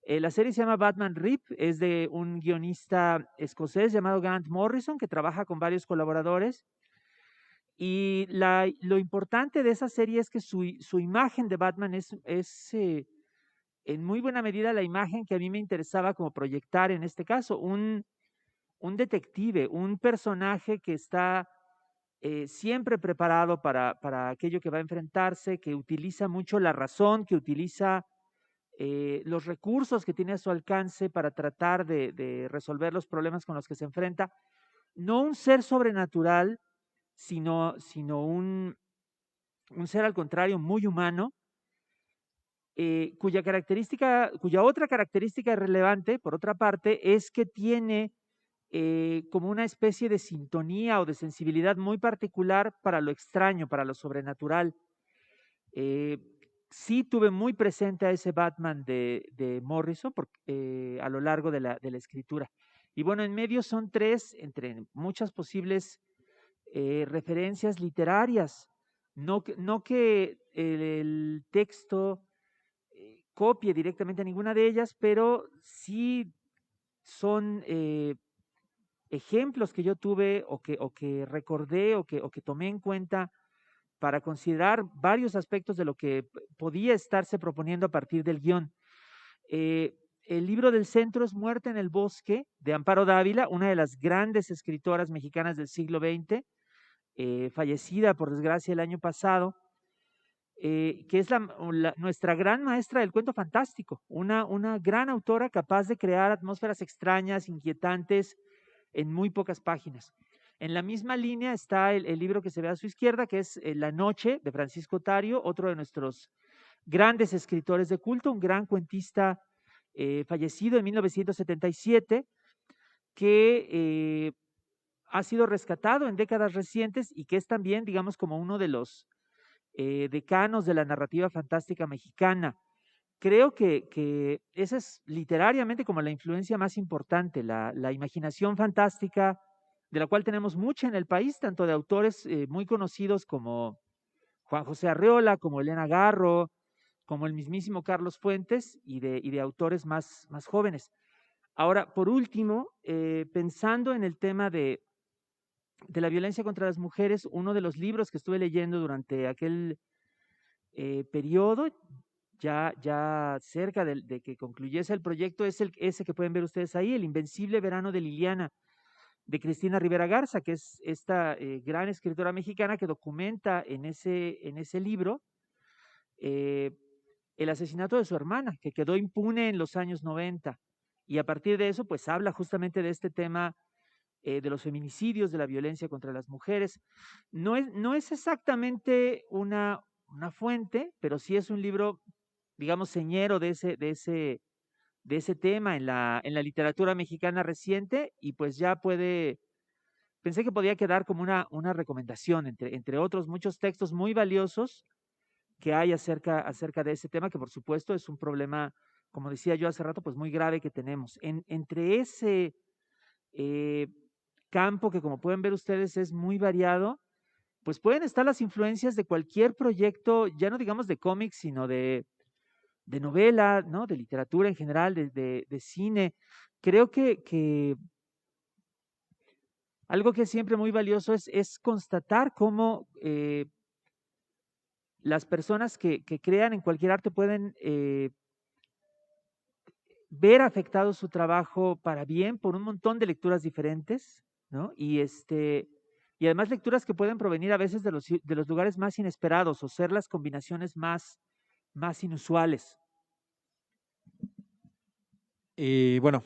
La serie se llama Batman Rip, es de un guionista escocés llamado Grant Morrison que trabaja con varios colaboradores. Y lo importante de esa serie es que su imagen de Batman es en muy buena medida la imagen que a mí me interesaba como proyectar en este caso, un detective, un personaje que está siempre preparado para aquello que va a enfrentarse, que utiliza mucho la razón, que utiliza los recursos que tiene a su alcance para tratar de resolver los problemas con los que se enfrenta. No un ser sobrenatural, sino un ser al contrario muy humano, cuya otra característica relevante, por otra parte, es que tiene como una especie de sintonía o de sensibilidad muy particular para lo extraño, para lo sobrenatural. Sí tuve muy presente a ese Batman de Morrison a lo largo de la escritura. Y bueno, en medio son tres, entre muchas posibles referencias literarias. No que el texto copie directamente a ninguna de ellas, pero sí son ejemplos que yo tuve o que recordé o que tomé en cuenta para considerar varios aspectos de lo que podía estarse proponiendo a partir del guión. El libro del centro es Muerte en el Bosque, de Amparo Dávila, una de las grandes escritoras mexicanas del siglo XX, fallecida por desgracia el año pasado, que es nuestra gran maestra del cuento fantástico, una gran autora capaz de crear atmósferas extrañas, inquietantes, en muy pocas páginas. En la misma línea está el libro que se ve a su izquierda, que es La Noche, de Francisco Otario, otro de nuestros grandes escritores de culto, un gran cuentista fallecido en 1977, que ha sido rescatado en décadas recientes y que es también, digamos, como uno de los decanos de la narrativa fantástica mexicana. Creo que esa es literariamente como la influencia más importante, la imaginación fantástica, de la cual tenemos mucha en el país, tanto de autores muy conocidos como Juan José Arreola, como Elena Garro, como el mismísimo Carlos Fuentes y de autores más jóvenes. Ahora, por último, pensando en el tema de la violencia contra las mujeres, uno de los libros que estuve leyendo durante aquel periodo, ya cerca de que concluyese el proyecto, es ese que pueden ver ustedes ahí, El Invencible Verano de Liliana, de Cristina Rivera Garza, que es esta gran escritora mexicana que documenta en ese libro el asesinato de su hermana, que quedó impune en los años 90. Y a partir de eso, pues habla justamente de este tema de los feminicidios, de la violencia contra las mujeres. No es exactamente una fuente, pero sí es un libro, digamos, señero de ese tema en la literatura mexicana reciente, y pues ya pensé que podía quedar como una recomendación entre otros muchos textos muy valiosos que hay acerca de ese tema, que por supuesto es un problema, como decía yo hace rato, pues muy grave que tenemos. Entre ese campo que, como pueden ver ustedes, es muy variado, pues pueden estar las influencias de cualquier proyecto, ya no digamos de cómics, sino de novela, ¿no? De literatura en general, de cine. Creo que algo que es siempre muy valioso es constatar cómo las personas que crean en cualquier arte pueden ver afectado su trabajo para bien por un montón de lecturas diferentes, ¿no? Y además lecturas que pueden provenir a veces de los lugares más inesperados o ser las combinaciones más inusuales. Y bueno,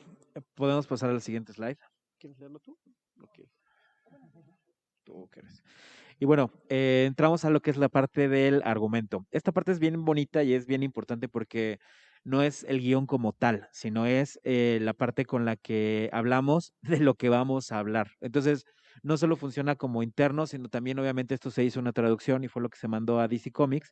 podemos pasar al siguiente slide. ¿Quieres leerlo tú? Okay. Tú quieres. Y bueno, entramos a lo que es la parte del argumento. Esta parte es bien bonita y es bien importante porque no es el guión como tal, sino es la parte con la que hablamos de lo que vamos a hablar. Entonces, no solo funciona como interno, sino también obviamente esto se hizo una traducción y fue lo que se mandó a DC Comics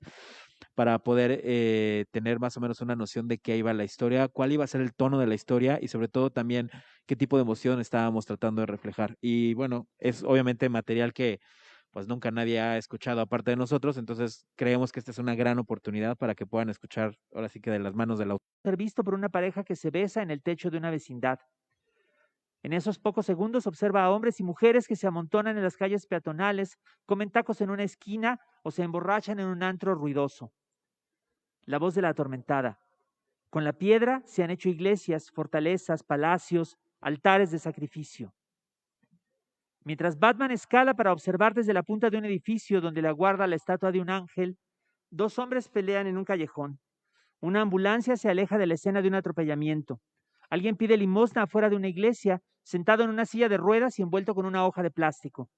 para poder tener más o menos una noción de qué iba la historia, cuál iba a ser el tono de la historia y sobre todo también qué tipo de emoción estábamos tratando de reflejar. Y bueno, es obviamente material que pues nunca nadie ha escuchado aparte de nosotros, entonces creemos que esta es una gran oportunidad para que puedan escuchar ahora sí que de las manos del autor. Ser visto por una pareja que se besa en el techo de una vecindad. En esos pocos segundos observa a hombres y mujeres que se amontonan en las calles peatonales, comen tacos en una esquina o se emborrachan en un antro ruidoso. La voz de la atormentada. Con la piedra se han hecho iglesias, fortalezas, palacios, altares de sacrificio. Mientras Batman escala para observar desde la punta de un edificio donde le aguarda la estatua de un ángel, dos hombres pelean en un callejón. Una ambulancia se aleja de la escena de un atropellamiento. Alguien pide limosna afuera de una iglesia, sentado en una silla de ruedas y envuelto con una hoja de plástico.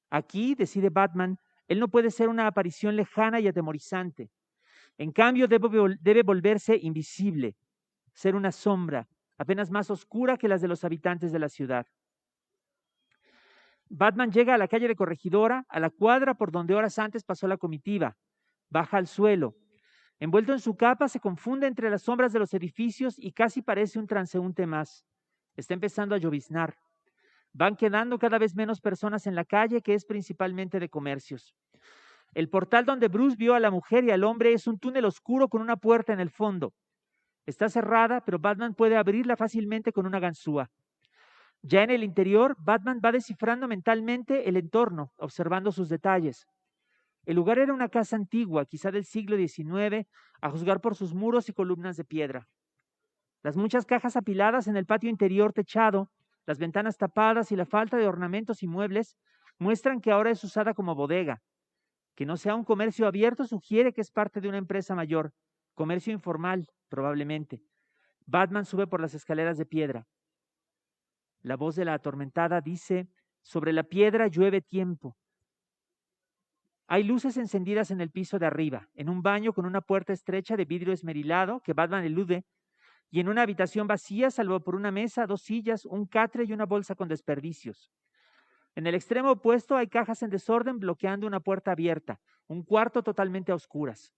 Aquí, decide Batman, él no puede ser una aparición lejana y atemorizante. En cambio, debe volverse invisible, ser una sombra, apenas más oscura que las de los habitantes de la ciudad. Batman llega a la calle de Corregidora, a la cuadra por donde horas antes pasó la comitiva. Baja al suelo. Envuelto en su capa, se confunde entre las sombras de los edificios y casi parece un transeúnte más. Está empezando a lloviznar. Van quedando cada vez menos personas en la calle, que es principalmente de comercios. El portal donde Bruce vio a la mujer y al hombre es un túnel oscuro con una puerta en el fondo. Está cerrada, pero Batman puede abrirla fácilmente con una ganzúa. Ya en el interior, Batman va descifrando mentalmente el entorno, observando sus detalles. El lugar era una casa antigua, quizá del siglo XIX, a juzgar por sus muros y columnas de piedra. Las muchas cajas apiladas en el patio interior techado, las ventanas tapadas y la falta de ornamentos y muebles muestran que ahora es usada como bodega. Que no sea un comercio abierto sugiere que es parte de una empresa mayor, comercio informal, probablemente. Batman sube por las escaleras de piedra. La voz de la atormentada dice: sobre la piedra llueve tiempo. Hay luces encendidas en el piso de arriba, en un baño con una puerta estrecha de vidrio esmerilado que Batman elude, y en una habitación vacía, salvo por una mesa, dos sillas, un catre y una bolsa con desperdicios. En el extremo opuesto hay cajas en desorden bloqueando una puerta abierta, un cuarto totalmente a oscuras.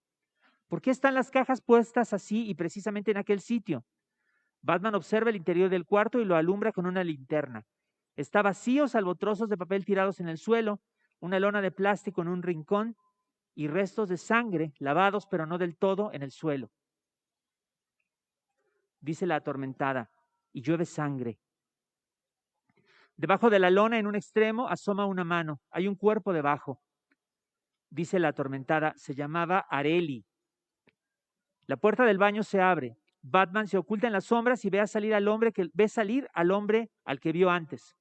¿Por qué están las cajas puestas así y precisamente en aquel sitio? Batman observa el interior del cuarto y lo alumbra con una linterna. Está vacío, salvo trozos de papel tirados en el suelo, una lona de plástico en un rincón y restos de sangre, lavados pero no del todo, en el suelo. Dice la atormentada, y llueve sangre. Debajo de la lona, en un extremo, asoma una mano. Hay un cuerpo debajo. Dice la atormentada, se llamaba Areli. La puerta del baño se abre. Batman se oculta en las sombras y ve salir al hombre al que vio antes.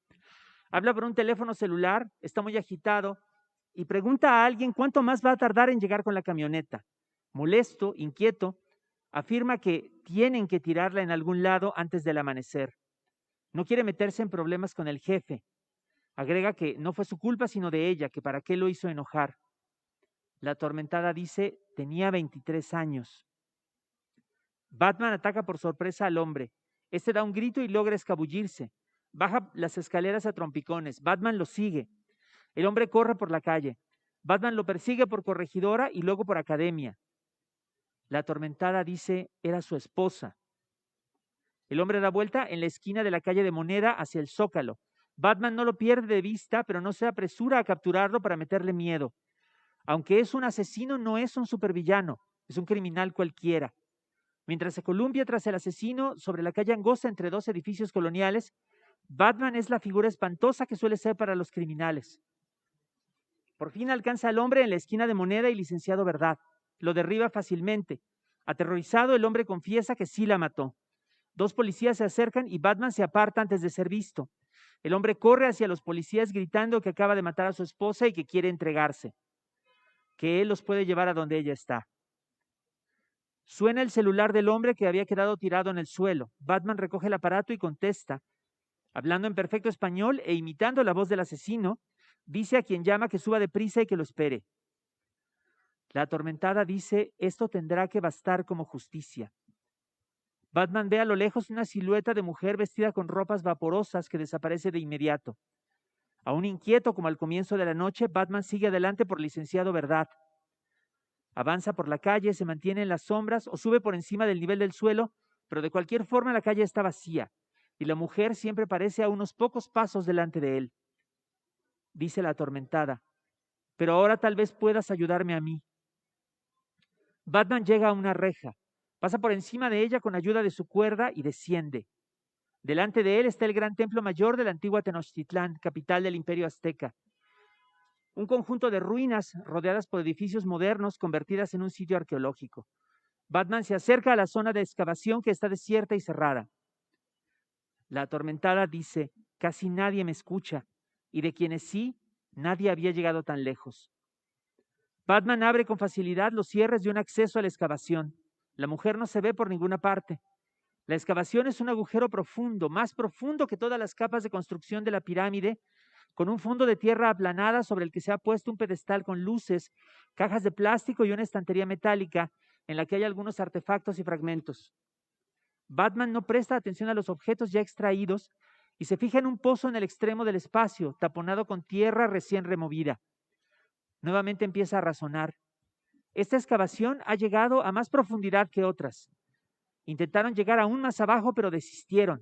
Habla por un teléfono celular, está muy agitado y pregunta a alguien cuánto más va a tardar en llegar con la camioneta. Molesto, inquieto, afirma que tienen que tirarla en algún lado antes del amanecer. No quiere meterse en problemas con el jefe. Agrega que no fue su culpa sino de ella, que para qué lo hizo enojar. La atormentada dice, tenía 23 años. Batman ataca por sorpresa al hombre. Este da un grito y logra escabullirse. Baja las escaleras a trompicones. Batman lo sigue. El hombre corre por la calle. Batman lo persigue por Corregidora y luego por Academia. La atormentada dice, era su esposa. El hombre da vuelta en la esquina de la calle de Moneda hacia el Zócalo. Batman no lo pierde de vista, pero no se apresura a capturarlo para meterle miedo. Aunque es un asesino, no es un supervillano, es un criminal cualquiera. Mientras se columpia tras el asesino sobre la calle angosta entre dos edificios coloniales, Batman es la figura espantosa que suele ser para los criminales. Por fin alcanza al hombre en la esquina de Moneda y Licenciado Verdad. Lo derriba fácilmente. Aterrorizado, el hombre confiesa que sí la mató. Dos policías se acercan y Batman se aparta antes de ser visto. El hombre corre hacia los policías gritando que acaba de matar a su esposa y que quiere entregarse, que él los puede llevar a donde ella está. Suena el celular del hombre que había quedado tirado en el suelo. Batman recoge el aparato y contesta. Hablando en perfecto español e imitando la voz del asesino, Dice a quien llama que suba deprisa y que lo espere. La atormentada dice, esto tendrá que bastar como justicia. Batman ve a lo lejos una silueta de mujer vestida con ropas vaporosas que desaparece de inmediato. Aún inquieto como al comienzo de la noche, Batman sigue adelante por licenciado Verdad. Avanza por la calle, se mantiene en las sombras o sube por encima del nivel del suelo, pero de cualquier forma la calle está vacía y la mujer siempre parece a unos pocos pasos delante de él. Dice la atormentada, pero ahora tal vez puedas ayudarme a mí. Batman llega a una reja, pasa por encima de ella con ayuda de su cuerda y desciende. Delante de él está el gran templo mayor de la antigua Tenochtitlán, capital del Imperio Azteca. Un conjunto de ruinas rodeadas por edificios modernos convertidas en un sitio arqueológico. Batman se acerca a la zona de excavación que está desierta y cerrada. La atormentada dice, casi nadie me escucha, y de quienes sí, nadie había llegado tan lejos. Batman abre con facilidad los cierres de un acceso a la excavación. La mujer no se ve por ninguna parte. La excavación es un agujero profundo, más profundo que todas las capas de construcción de la pirámide, con un fondo de tierra aplanada sobre el que se ha puesto un pedestal con luces, cajas de plástico y una estantería metálica en la que hay algunos artefactos y fragmentos. Batman no presta atención a los objetos ya extraídos y se fija en un pozo en el extremo del espacio, taponado con tierra recién removida. Nuevamente empieza a razonar. Esta excavación ha llegado a más profundidad que otras. Intentaron llegar aún más abajo, pero desistieron.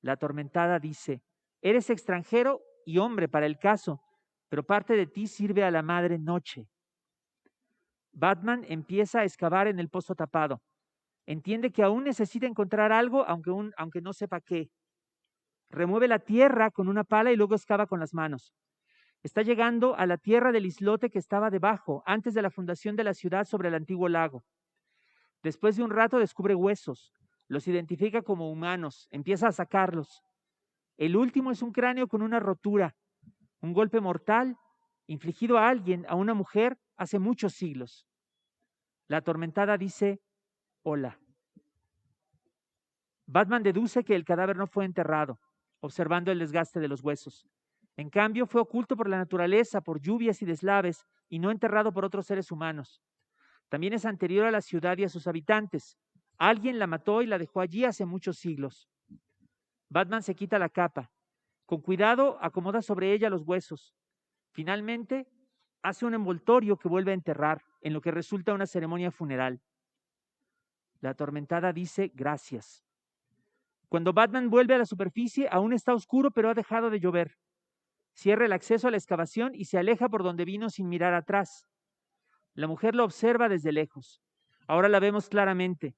La atormentada dice, eres extranjero y hombre para el caso, pero parte de ti sirve a la madre noche. Batman empieza a excavar en el pozo tapado. Entiende que aún necesita encontrar algo, aunque no sepa qué. Remueve la tierra con una pala y luego excava con las manos. Está llegando a la tierra del islote que estaba debajo, antes de la fundación de la ciudad sobre el antiguo lago. Después de un rato descubre huesos, los identifica como humanos, empieza a sacarlos. El último es un cráneo con una rotura, un golpe mortal infligido a alguien, a una mujer, hace muchos siglos. La atormentada dice, hola. Batman deduce que el cadáver no fue enterrado, observando el desgaste de los huesos. En cambio, fue oculto por la naturaleza, por lluvias y deslaves, y no enterrado por otros seres humanos. También es anterior a la ciudad y a sus habitantes. Alguien la mató y la dejó allí hace muchos siglos. Batman se quita la capa. Con cuidado, acomoda sobre ella los huesos. Finalmente, hace un envoltorio que vuelve a enterrar, en lo que resulta una ceremonia funeral. La atormentada dice, gracias. Cuando Batman vuelve a la superficie, aún está oscuro, pero ha dejado de llover. Cierra el acceso a la excavación y se aleja por donde vino sin mirar atrás. La mujer lo observa desde lejos. Ahora la vemos claramente.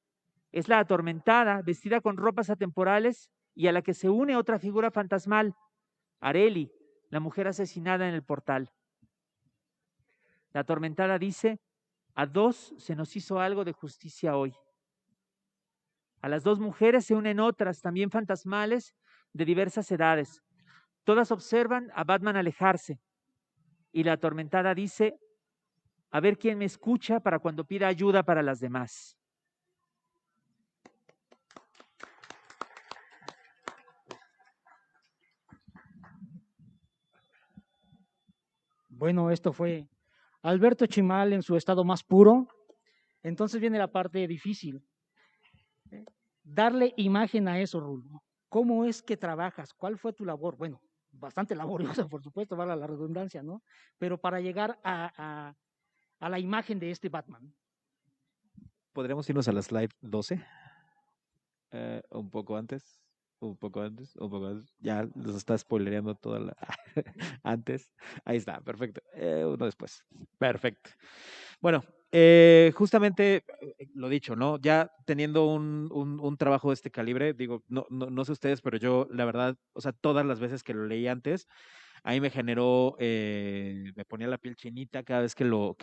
Es la atormentada, vestida con ropas atemporales y a la que se une otra figura fantasmal, Areli, la mujer asesinada en el portal. La atormentada dice, a dos se nos hizo algo de justicia hoy. A las dos mujeres se unen otras, también fantasmales, de diversas edades. Todas observan a Batman alejarse y la atormentada dice, a ver quién me escucha para cuando pida ayuda para las demás. Bueno, esto fue Alberto Chimal en su estado más puro. Entonces viene la parte difícil. Darle imagen a eso, Rulo. ¿Cómo es que trabajas? ¿Cuál fue tu labor? Bueno, bastante laboriosa, por supuesto, vale la redundancia, ¿no? Pero para llegar a la imagen de este Batman. ¿Podríamos irnos a la slide 12? Un poco antes. Ya nos está spoilereando toda la... antes. Ahí está, perfecto. Uno después. Perfecto. Bueno, justamente lo dicho, ¿no? Ya teniendo un trabajo de este calibre, digo, no sé ustedes, pero yo, la verdad, o sea, todas las veces que lo leí antes, a mí me generó, me ponía la piel chinita cada vez que lo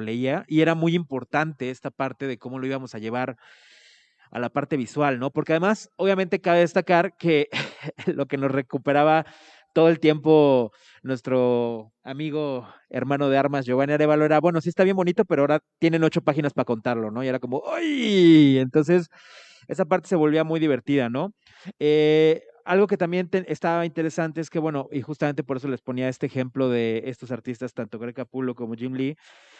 leía, y era muy importante esta parte de cómo lo íbamos a llevar a la parte visual, ¿no? Porque además, obviamente, cabe destacar que lo que nos recuperaba todo el tiempo nuestro amigo hermano de armas, Giovanni Arévalo, era, bueno, sí está bien bonito, pero ahora tienen 8 páginas para contarlo, ¿no? Y era como, ¡ay! Entonces, esa parte se volvía muy divertida, ¿no? algo que también estaba interesante es que, bueno, y justamente por eso les ponía este ejemplo de estos artistas, tanto Greg Capullo como Jim Lee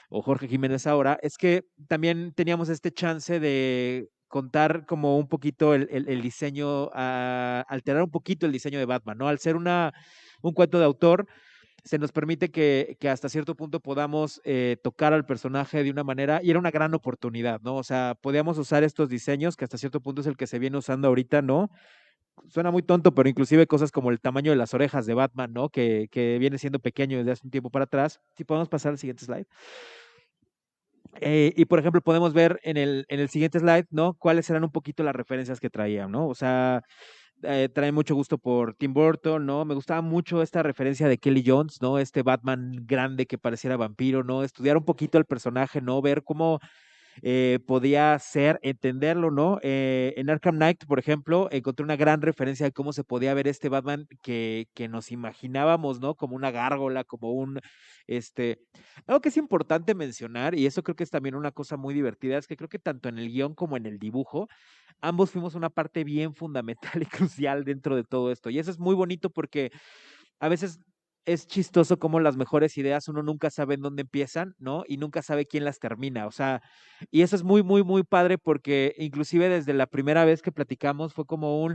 o Jorge Jiménez ahora, es que también teníamos este chance de contar como un poquito el diseño, alterar un poquito el diseño de Batman, ¿no? Al ser un cuento de autor, se nos permite que hasta cierto punto podamos tocar al personaje de una manera, y era una gran oportunidad, ¿no? O sea, podíamos usar estos diseños, que hasta cierto punto es el que se viene usando ahorita, ¿no? Suena muy tonto, pero inclusive cosas como el tamaño de las orejas de Batman, ¿no? Que viene siendo pequeño desde hace un tiempo para atrás. Si podemos pasar al siguiente slide. Y por ejemplo, podemos ver en el siguiente slide, ¿no? Cuáles eran un poquito las referencias que traían, ¿no? O sea, trae mucho gusto por Tim Burton, ¿no? Me gustaba mucho esta referencia de Kelly Jones, ¿no? Este Batman grande que pareciera vampiro, ¿no? Estudiar un poquito el personaje, ¿no? Ver cómo podía ser, entenderlo, ¿no? En Arkham Knight, por ejemplo, encontré una gran referencia de cómo se podía ver este Batman que nos imaginábamos, ¿no? Como una gárgola, como este, algo que es importante mencionar, y eso creo que es también una cosa muy divertida, es que creo que tanto en el guión como en el dibujo, ambos fuimos una parte bien fundamental y crucial dentro de todo esto. Y eso es muy bonito porque a veces es chistoso cómo las mejores ideas uno nunca sabe en dónde empiezan, ¿no? Y nunca sabe quién las termina. O sea, y eso es muy, muy, muy padre porque inclusive desde la primera vez que platicamos fue como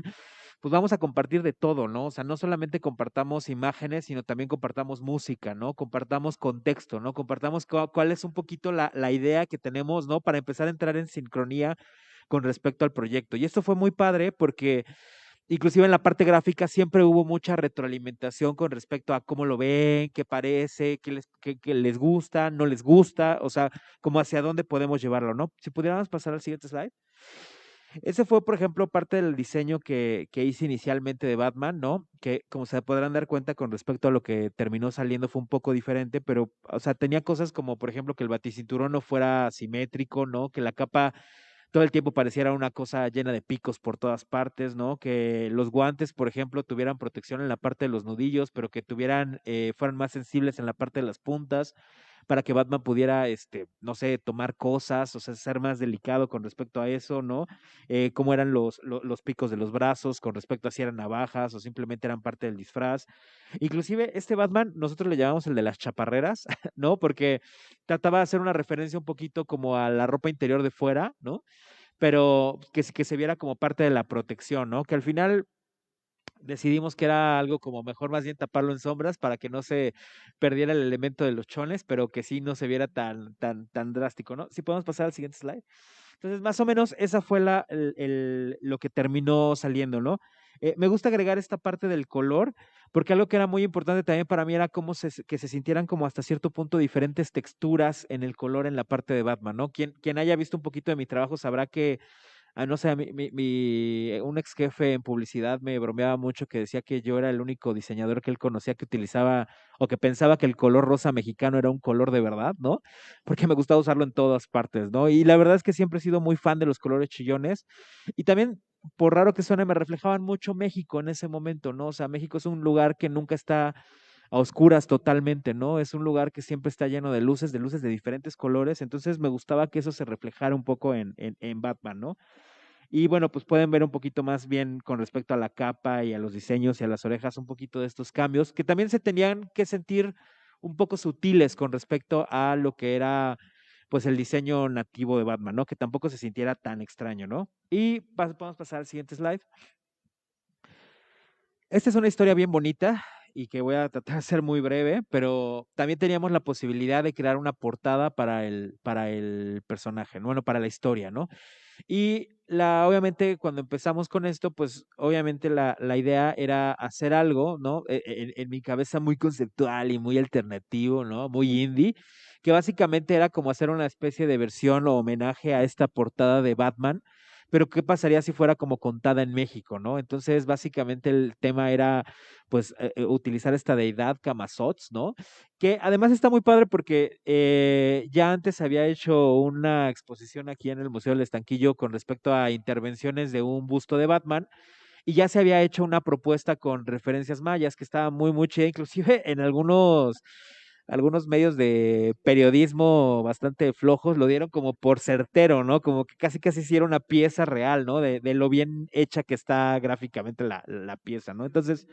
pues vamos a compartir de todo, ¿no? O sea, no solamente compartamos imágenes, sino también compartamos música, ¿no? Compartamos contexto, ¿no? Compartamos cuál es un poquito la idea que tenemos, ¿no? Para empezar a entrar en sincronía con respecto al proyecto. Y esto fue muy padre porque inclusive en la parte gráfica siempre hubo mucha retroalimentación con respecto a cómo lo ven, qué parece, qué les gusta, no les gusta, o sea, como hacia dónde podemos llevarlo, ¿no? Si pudiéramos pasar al siguiente slide. Ese fue, por ejemplo, parte del diseño que hice inicialmente de Batman, ¿no? Que como se podrán dar cuenta con respecto a lo que terminó saliendo fue un poco diferente, pero, o sea, tenía cosas como, por ejemplo, que el baticinturón no fuera simétrico, ¿no? Que la capa todo el tiempo pareciera una cosa llena de picos por todas partes, ¿no? Que los guantes, por ejemplo, tuvieran protección en la parte de los nudillos, pero que fueran más sensibles en la parte de las puntas, para que Batman pudiera, no sé, tomar cosas, o sea, ser más delicado con respecto a eso, ¿no? Cómo eran los picos de los brazos con respecto a si eran navajas o simplemente eran parte del disfraz. Inclusive este Batman, nosotros le llamamos el de las chaparreras, ¿no? Porque trataba de hacer una referencia un poquito como a la ropa interior de fuera, ¿no? Pero que se viera como parte de la protección, ¿no? Que al final decidimos que era algo como mejor más bien taparlo en sombras para que no se perdiera el elemento de los chones, pero que sí no se viera tan drástico, ¿no? Si podemos pasar al siguiente slide. Entonces, más o menos, esa fue lo que terminó saliendo, ¿no? Me gusta agregar esta parte del color, porque algo que era muy importante también para mí era que se sintieran como hasta cierto punto diferentes texturas en el color en la parte de Batman, ¿no? Quien haya visto un poquito de mi trabajo sabrá que no sé, un ex jefe en publicidad me bromeaba mucho que decía que yo era el único diseñador que él conocía que utilizaba o que pensaba que el color rosa mexicano era un color de verdad, ¿no? Porque me gustaba usarlo en todas partes, ¿no? Y la verdad es que siempre he sido muy fan de los colores chillones y también, por raro que suene, me reflejaban mucho México en ese momento, ¿no? O sea, México es un lugar que nunca está a oscuras totalmente, ¿no? Es un lugar que siempre está lleno de luces de diferentes colores, entonces me gustaba que eso se reflejara un poco en Batman, ¿no? Y bueno, pues pueden ver un poquito más bien con respecto a la capa y a los diseños y a las orejas, un poquito de estos cambios que también se tenían que sentir un poco sutiles con respecto a lo que era pues el diseño nativo de Batman, ¿no? Que tampoco se sintiera tan extraño, ¿no? Y podemos pasar al siguiente slide. Esta es una historia bien bonita y que voy a tratar de ser muy breve, pero también teníamos la posibilidad de crear una portada para el personaje, ¿no? Bueno, para la historia, ¿no? Y obviamente, cuando empezamos con esto, pues obviamente la idea era hacer algo, ¿no? En mi cabeza muy conceptual y muy alternativo, ¿no? Muy indie, que básicamente era como hacer una especie de versión o homenaje a esta portada de Batman, pero ¿qué pasaría si fuera como contada en México, ¿no? Entonces, básicamente el tema era, pues, utilizar esta deidad Camazotz, ¿no? Que además está muy padre porque ya antes había hecho una exposición aquí en el Museo del Estanquillo con respecto a intervenciones de un busto de Batman y ya se había hecho una propuesta con referencias mayas que estaba muy, muy chida, inclusive en algunos medios de periodismo bastante flojos lo dieron como por certero, ¿no? Como que casi casi sí era una pieza real, ¿no? De lo bien hecha que está gráficamente la pieza, ¿no? Entonces,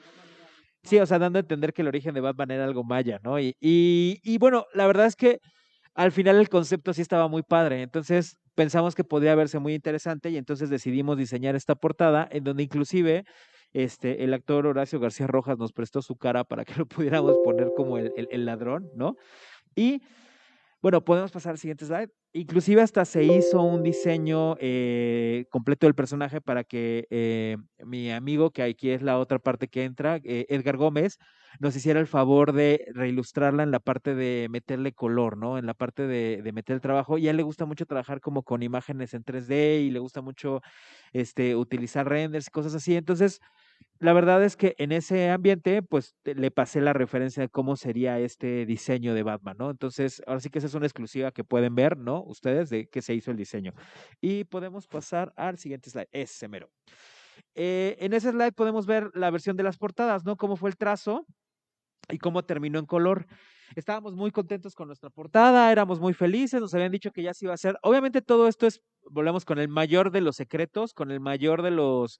sí, o sea, dando a entender que el origen de Batman era algo maya, ¿no? Y bueno, la verdad es que al final el concepto sí estaba muy padre, entonces pensamos que podría verse muy interesante y entonces decidimos diseñar esta portada en donde inclusive el actor Horacio García Rojas nos prestó su cara para que lo pudiéramos poner como el ladrón, ¿no? Y bueno, podemos pasar al siguiente slide. Inclusive hasta se hizo un diseño completo del personaje para que mi amigo, que aquí es la otra parte que entra, Edgar Gómez, nos hiciera el favor de reilustrarla en la parte de meterle color, ¿no? En la parte de meter el trabajo. Y a él le gusta mucho trabajar como con imágenes en 3D y le gusta mucho utilizar renders y cosas así. Entonces, la verdad es que en ese ambiente, pues le pasé la referencia de cómo sería este diseño de Batman, ¿no? Entonces, ahora sí que esa es una exclusiva que pueden ver, ¿no? Ustedes de que se hizo el diseño. Y podemos pasar al siguiente slide, ese mero. En ese slide podemos ver la versión de las portadas, ¿no? Cómo fue el trazo y cómo terminó en color. Estábamos muy contentos con nuestra portada, éramos muy felices, nos habían dicho que ya se iba a hacer. Obviamente todo esto es, volvemos con el mayor de los secretos, con el mayor de los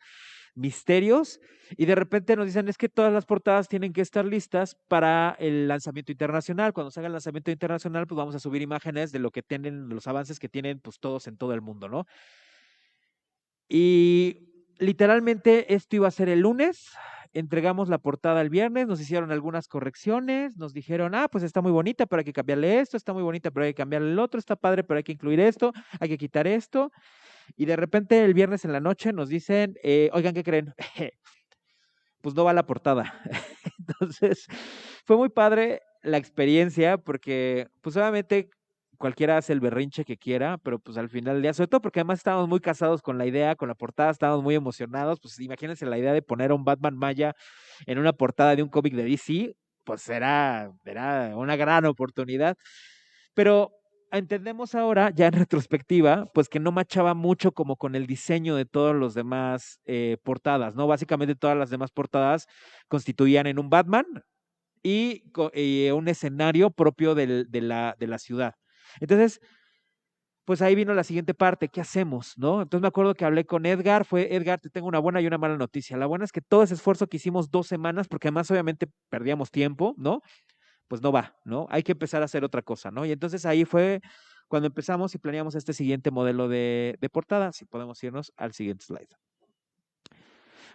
misterios, y de repente nos dicen es que todas las portadas tienen que estar listas para el lanzamiento internacional. Cuando se haga el lanzamiento internacional, pues vamos a subir imágenes de lo que tienen, los avances que tienen pues todos en todo el mundo, ¿no? Y literalmente esto iba a ser el lunes, entregamos la portada el viernes, nos hicieron algunas correcciones, nos dijeron, pues está muy bonita, pero hay que cambiarle esto, está muy bonita, pero hay que cambiarle el otro, está padre, pero hay que incluir esto, hay que quitar esto. Y de repente el viernes en la noche nos dicen, oigan, ¿qué creen? Pues no va la portada. Entonces, fue muy padre la experiencia porque, pues obviamente cualquiera hace el berrinche que quiera, pero pues al final del día, sobre todo porque además estábamos muy casados con la idea, con la portada, estábamos muy emocionados, pues imagínense la idea de poner a un Batman Maya en una portada de un cómic de DC, pues era una gran oportunidad. Pero entendemos ahora, ya en retrospectiva, pues que no machaba mucho como con el diseño de todos los demás portadas, ¿no? Básicamente todas las demás portadas constituían en un Batman y un escenario propio de la ciudad. Entonces, pues ahí vino la siguiente parte, ¿qué hacemos, no? Entonces me acuerdo que hablé con Edgar, fue, Edgar, te tengo una buena y una mala noticia. La buena es que todo ese esfuerzo que hicimos 2 semanas, porque además obviamente perdíamos tiempo, ¿no? Pues no va, ¿no? Hay que empezar a hacer otra cosa, ¿no? Y entonces ahí fue cuando empezamos y planeamos este siguiente modelo de portada. Si podemos irnos al siguiente slide.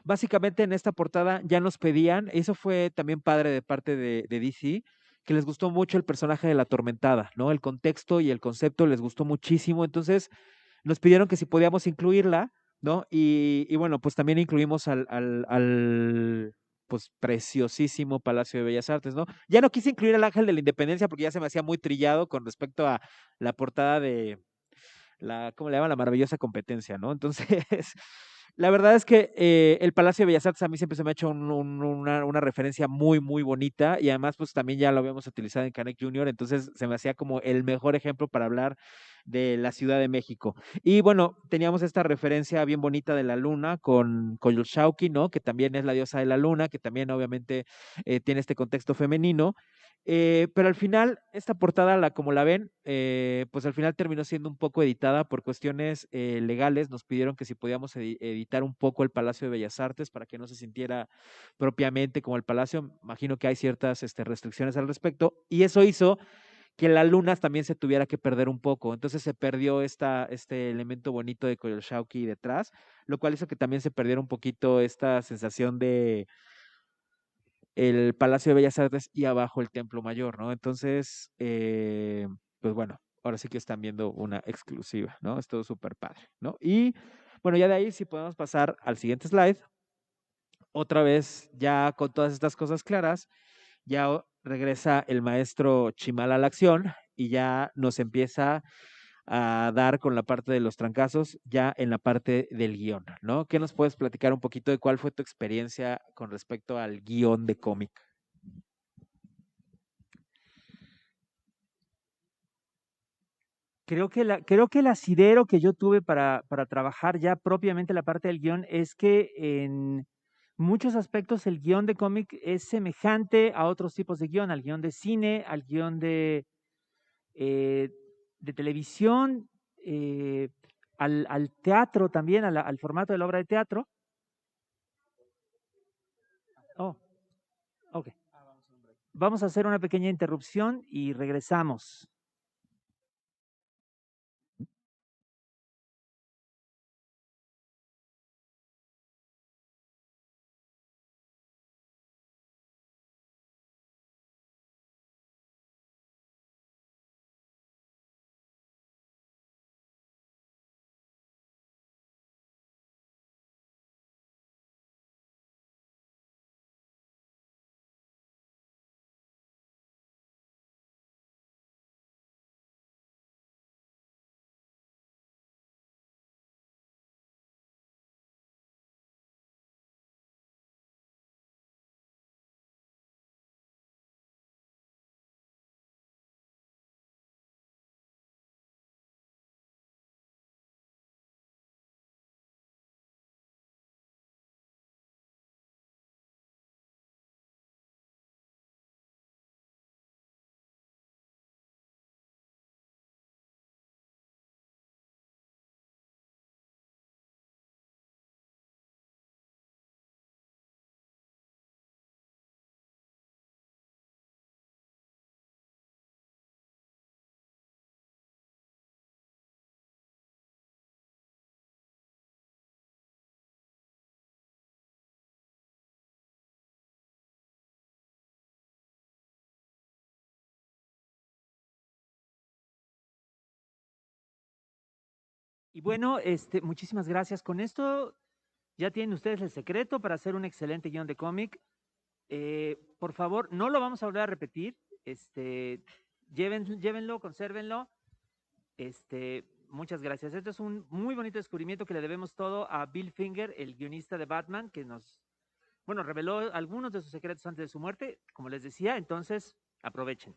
Básicamente en esta portada ya nos pedían, eso fue también padre de parte de DC, que les gustó mucho el personaje de la Atormentada, ¿no? El contexto y el concepto les gustó muchísimo, entonces nos pidieron que si podíamos incluirla, ¿no? Y bueno, pues también incluimos al pues preciosísimo Palacio de Bellas Artes, ¿no? Ya no quise incluir al Ángel de la Independencia porque ya se me hacía muy trillado con respecto a la portada de ¿cómo le llaman? La maravillosa competencia, ¿no? Entonces, la verdad es que el Palacio de Bellas Artes a mí siempre se me ha hecho una referencia muy, muy bonita y además pues también ya lo habíamos utilizado en Canek Junior, entonces se me hacía como el mejor ejemplo para hablar de la Ciudad de México. Y bueno, teníamos esta referencia bien bonita de la luna con Coyolxauhqui, ¿no? Que también es la diosa de la luna, que también obviamente tiene este contexto femenino. Pero al final, esta portada, como la ven, pues al final terminó siendo un poco editada por cuestiones legales. Nos pidieron que si podíamos editar un poco el Palacio de Bellas Artes para que no se sintiera propiamente como el Palacio. Imagino que hay ciertas restricciones al respecto. Y eso hizo que la luna también se tuviera que perder un poco. Entonces se perdió este elemento bonito de Coyolxauhqui detrás, lo cual hizo que también se perdiera un poquito esta sensación de el Palacio de Bellas Artes y abajo el Templo Mayor, ¿no? Entonces, pues bueno, ahora sí que están viendo una exclusiva, ¿no? Es todo súper padre, ¿no? Y bueno, ya de ahí si podemos pasar al siguiente slide. Otra vez, ya con todas estas cosas claras, ya regresa el maestro Chimal a la acción y ya nos empieza a dar con la parte de los trancazos, ya en la parte del guión, ¿no? ¿Qué nos puedes platicar un poquito de cuál fue tu experiencia con respecto al guión de cómic? Creo que el asidero que yo tuve para trabajar ya propiamente la parte del guión es que muchos aspectos el guión de cómic es semejante a otros tipos de guión, al guión de cine, al guión de televisión, al teatro también, al formato de la obra de teatro. Oh, ok. Vamos a hacer una pequeña interrupción y regresamos. Y bueno, muchísimas gracias. Con esto ya tienen ustedes el secreto para hacer un excelente guión de cómic. Por favor, no lo vamos a volver a repetir. Llévenlo, consérvenlo. Muchas gracias. Este es un muy bonito descubrimiento que le debemos todo a Bill Finger, el guionista de Batman, que reveló algunos de sus secretos antes de su muerte, como les decía. Entonces, aprovechen.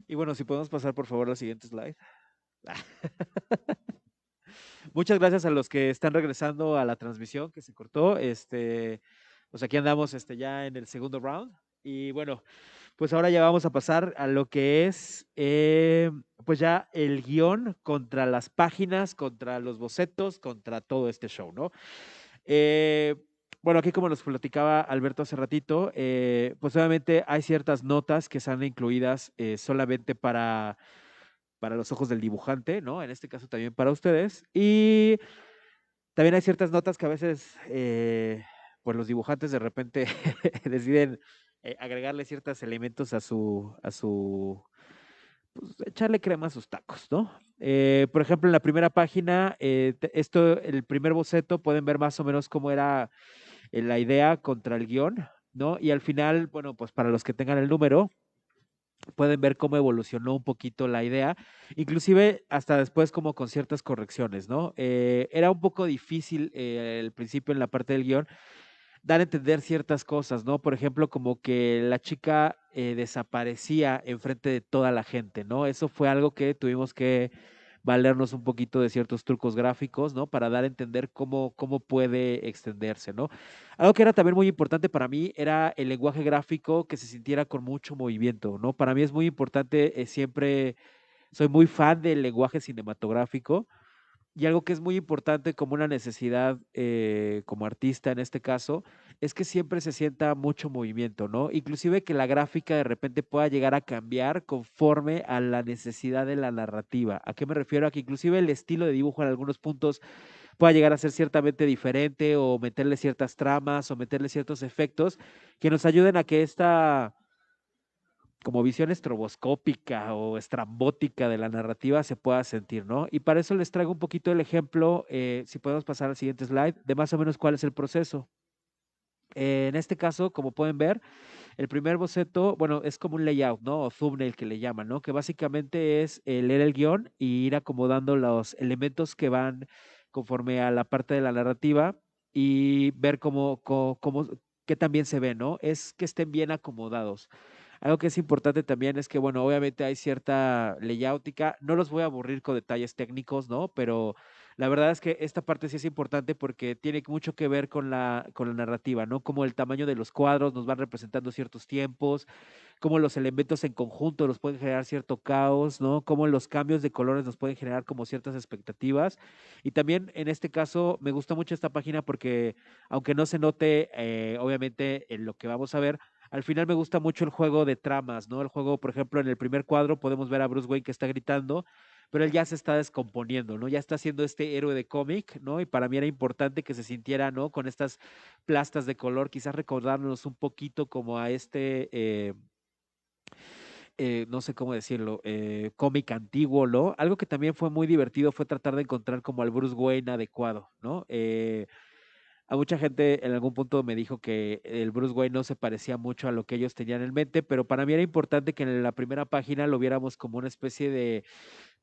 Y bueno, si podemos pasar por favor al siguiente slide. Muchas gracias a los que están regresando a la transmisión que se cortó. Pues aquí andamos ya en el segundo round. Y bueno, pues ahora ya vamos a pasar a lo que es pues ya el guión contra las páginas, contra los bocetos, contra todo este show, ¿no? Bueno, aquí como nos platicaba Alberto hace ratito, pues obviamente hay ciertas notas que están incluidas solamente para los ojos del dibujante, ¿no? En este caso también para ustedes. Y también hay ciertas notas que a veces, pues los dibujantes de repente deciden agregarle ciertos elementos a pues, echarle crema a sus tacos, ¿no? Por ejemplo, en la primera página, el primer boceto, pueden ver más o menos cómo era la idea contra el guión, ¿no? Y al final, bueno, pues para los que tengan el número, pueden ver cómo evolucionó un poquito la idea, inclusive hasta después como con ciertas correcciones, ¿no? Era un poco difícil al principio en la parte del guión dar a entender ciertas cosas, ¿no? Por ejemplo, como que la chica desaparecía enfrente de toda la gente, ¿no? Eso fue algo que tuvimos que valernos un poquito de ciertos trucos gráficos, ¿no? Para dar a entender cómo puede extenderse, ¿no? Algo que era también muy importante para mí era el lenguaje gráfico que se sintiera con mucho movimiento, ¿no? Para mí es muy importante, siempre soy muy fan del lenguaje cinematográfico y algo que es muy importante como una necesidad como artista en este caso, es que siempre se sienta mucho movimiento, ¿no? Inclusive que la gráfica de repente pueda llegar a cambiar conforme a la necesidad de la narrativa. ¿A qué me refiero? A que inclusive el estilo de dibujo en algunos puntos pueda llegar a ser ciertamente diferente o meterle ciertas tramas o meterle ciertos efectos que nos ayuden a que esta como visión estroboscópica o estrambótica de la narrativa se pueda sentir, ¿no? Y para eso les traigo un poquito el ejemplo, si podemos pasar al siguiente slide, de más o menos cuál es el proceso. En este caso, como pueden ver, el primer boceto, bueno, es como un layout, ¿no? O thumbnail que le llaman, ¿no? Que básicamente es leer el guión y ir acomodando los elementos que van conforme a la parte de la narrativa y ver qué también se ve, ¿no? Es que estén bien acomodados. Algo que es importante también es que, bueno, obviamente hay cierta layoutica, no los voy a aburrir con detalles técnicos, ¿no? Pero la verdad es que esta parte sí es importante porque tiene mucho que ver con la narrativa, ¿no? Como el tamaño de los cuadros nos van representando ciertos tiempos, cómo los elementos en conjunto nos pueden generar cierto caos, ¿no? Cómo los cambios de colores nos pueden generar como ciertas expectativas. Y también en este caso me gusta mucho esta página porque aunque no se note obviamente en lo que vamos a ver, al final me gusta mucho el juego de tramas, ¿no? El juego, por ejemplo, en el primer cuadro podemos ver a Bruce Wayne que está gritando, pero él ya se está descomponiendo, ¿no? Ya está siendo este héroe de cómic, ¿no? Y para mí era importante que se sintiera, ¿no? Con estas plastas de color, quizás recordarnos un poquito como a no sé cómo decirlo, cómic antiguo, ¿no? Algo que también fue muy divertido fue tratar de encontrar como al Bruce Wayne adecuado, ¿no? A mucha gente en algún punto me dijo que el Bruce Wayne no se parecía mucho a lo que ellos tenían en mente, pero para mí era importante que en la primera página lo viéramos como una especie de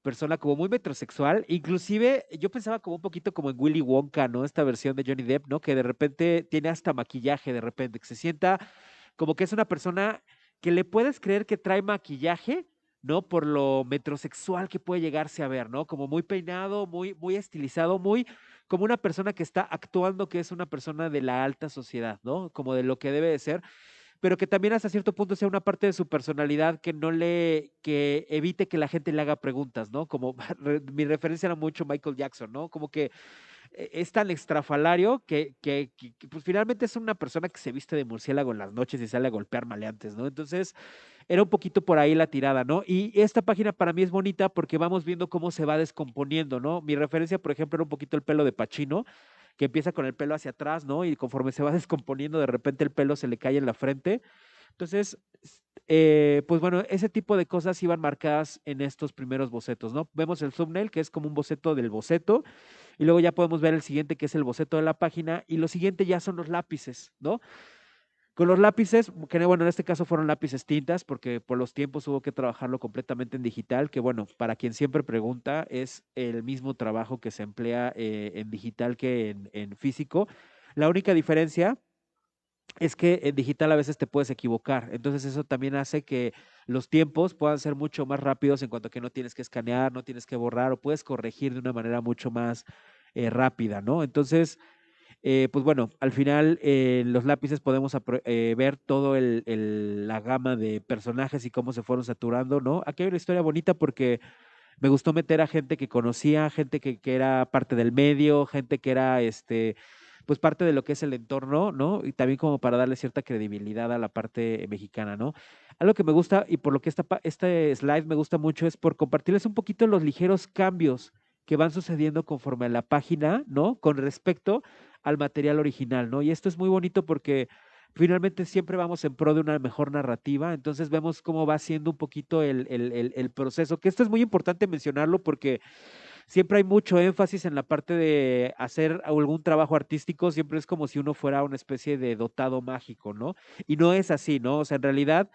persona como muy metrosexual, inclusive yo pensaba como un poquito como en Willy Wonka, ¿no? Esta versión de Johnny Depp, ¿no? Que de repente tiene hasta maquillaje, de repente, que se sienta como que es una persona que le puedes creer que trae maquillaje, ¿no? Por lo metrosexual que puede llegarse a ver, ¿no? Como muy peinado, muy estilizado, muy como una persona que está actuando que es una persona de la alta sociedad, ¿no? Como de lo que debe de ser, pero que también hasta cierto punto sea una parte de su personalidad que evite que la gente le haga preguntas, ¿no? Como mi referencia era mucho Michael Jackson, ¿no? Como que es tan extrafalario que, pues finalmente es una persona que se viste de murciélago en las noches y sale a golpear maleantes, ¿no? Entonces, era un poquito por ahí la tirada, ¿no? Y esta página para mí es bonita porque vamos viendo cómo se va descomponiendo, ¿no? Mi referencia, por ejemplo, era un poquito el pelo de Pacino, que empieza con el pelo hacia atrás, ¿no? Y conforme se va descomponiendo, de repente el pelo se le cae en la frente. Entonces, pues bueno, ese tipo de cosas iban marcadas en estos primeros bocetos, ¿no? Vemos el thumbnail, que es como un boceto del boceto, y luego ya podemos ver el siguiente, que es el boceto de la página, y lo siguiente ya son los lápices, ¿no? Con los lápices, que bueno, en este caso fueron lápices tintas, porque por los tiempos hubo que trabajarlo completamente en digital, que bueno, para quien siempre pregunta, es el mismo trabajo que se emplea en digital que en físico. La única diferencia es que en digital a veces te puedes equivocar, entonces eso también hace que los tiempos puedan ser mucho más rápidos en cuanto a que no tienes que escanear, no tienes que borrar o puedes corregir de una manera mucho más rápida, ¿no? Entonces, pues bueno, al final en los lápices podemos ver todo la gama de personajes y cómo se fueron saturando, ¿no? Aquí hay una historia bonita porque me gustó meter a gente que conocía, gente que era parte del medio, gente que era, pues parte de lo que es el entorno, ¿no? Y también como para darle cierta credibilidad a la parte mexicana, ¿no? Algo que me gusta y por lo que este slide me gusta mucho es por compartirles un poquito los ligeros cambios que van sucediendo conforme a la página, ¿no? Con respecto al material original, ¿no? Y esto es muy bonito porque finalmente siempre vamos en pro de una mejor narrativa, entonces vemos cómo va siendo un poquito el proceso, que esto es muy importante mencionarlo porque siempre hay mucho énfasis en la parte de hacer algún trabajo artístico, siempre es como si uno fuera una especie de dotado mágico, ¿no? Y no es así, ¿no? O sea, en realidad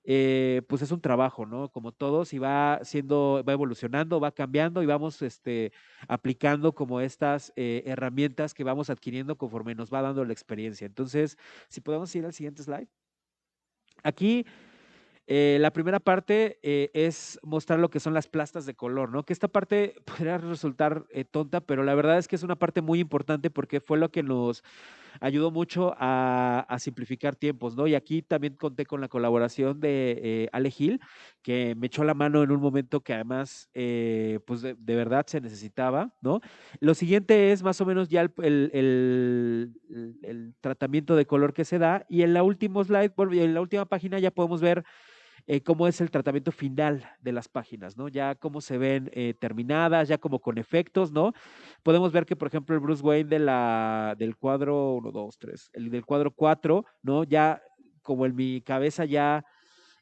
pues es un trabajo, ¿no? Como todos, y va evolucionando, va cambiando y vamos aplicando como estas herramientas que vamos adquiriendo conforme nos va dando la experiencia. Entonces, si podemos ir al siguiente slide. Aquí la primera parte es mostrar lo que son las plastas de color, ¿no? Que esta parte podría resultar tonta, pero la verdad es que es una parte muy importante porque fue lo que nos ayudó mucho a simplificar tiempos, ¿no? Y aquí también conté con la colaboración de Ale Gil, que me echó la mano en un momento que además, pues de verdad se necesitaba, ¿no? Lo siguiente es más o menos ya el tratamiento de color que se da y en la última slide, bueno, en la última página ya podemos ver cómo es el tratamiento final de las páginas, ¿no? Ya cómo se ven terminadas, ya como con efectos, ¿no? Podemos ver que, por ejemplo, el Bruce Wayne del cuadro 1, 2, 3, el del cuadro 4, ¿no? Ya como en mi cabeza ya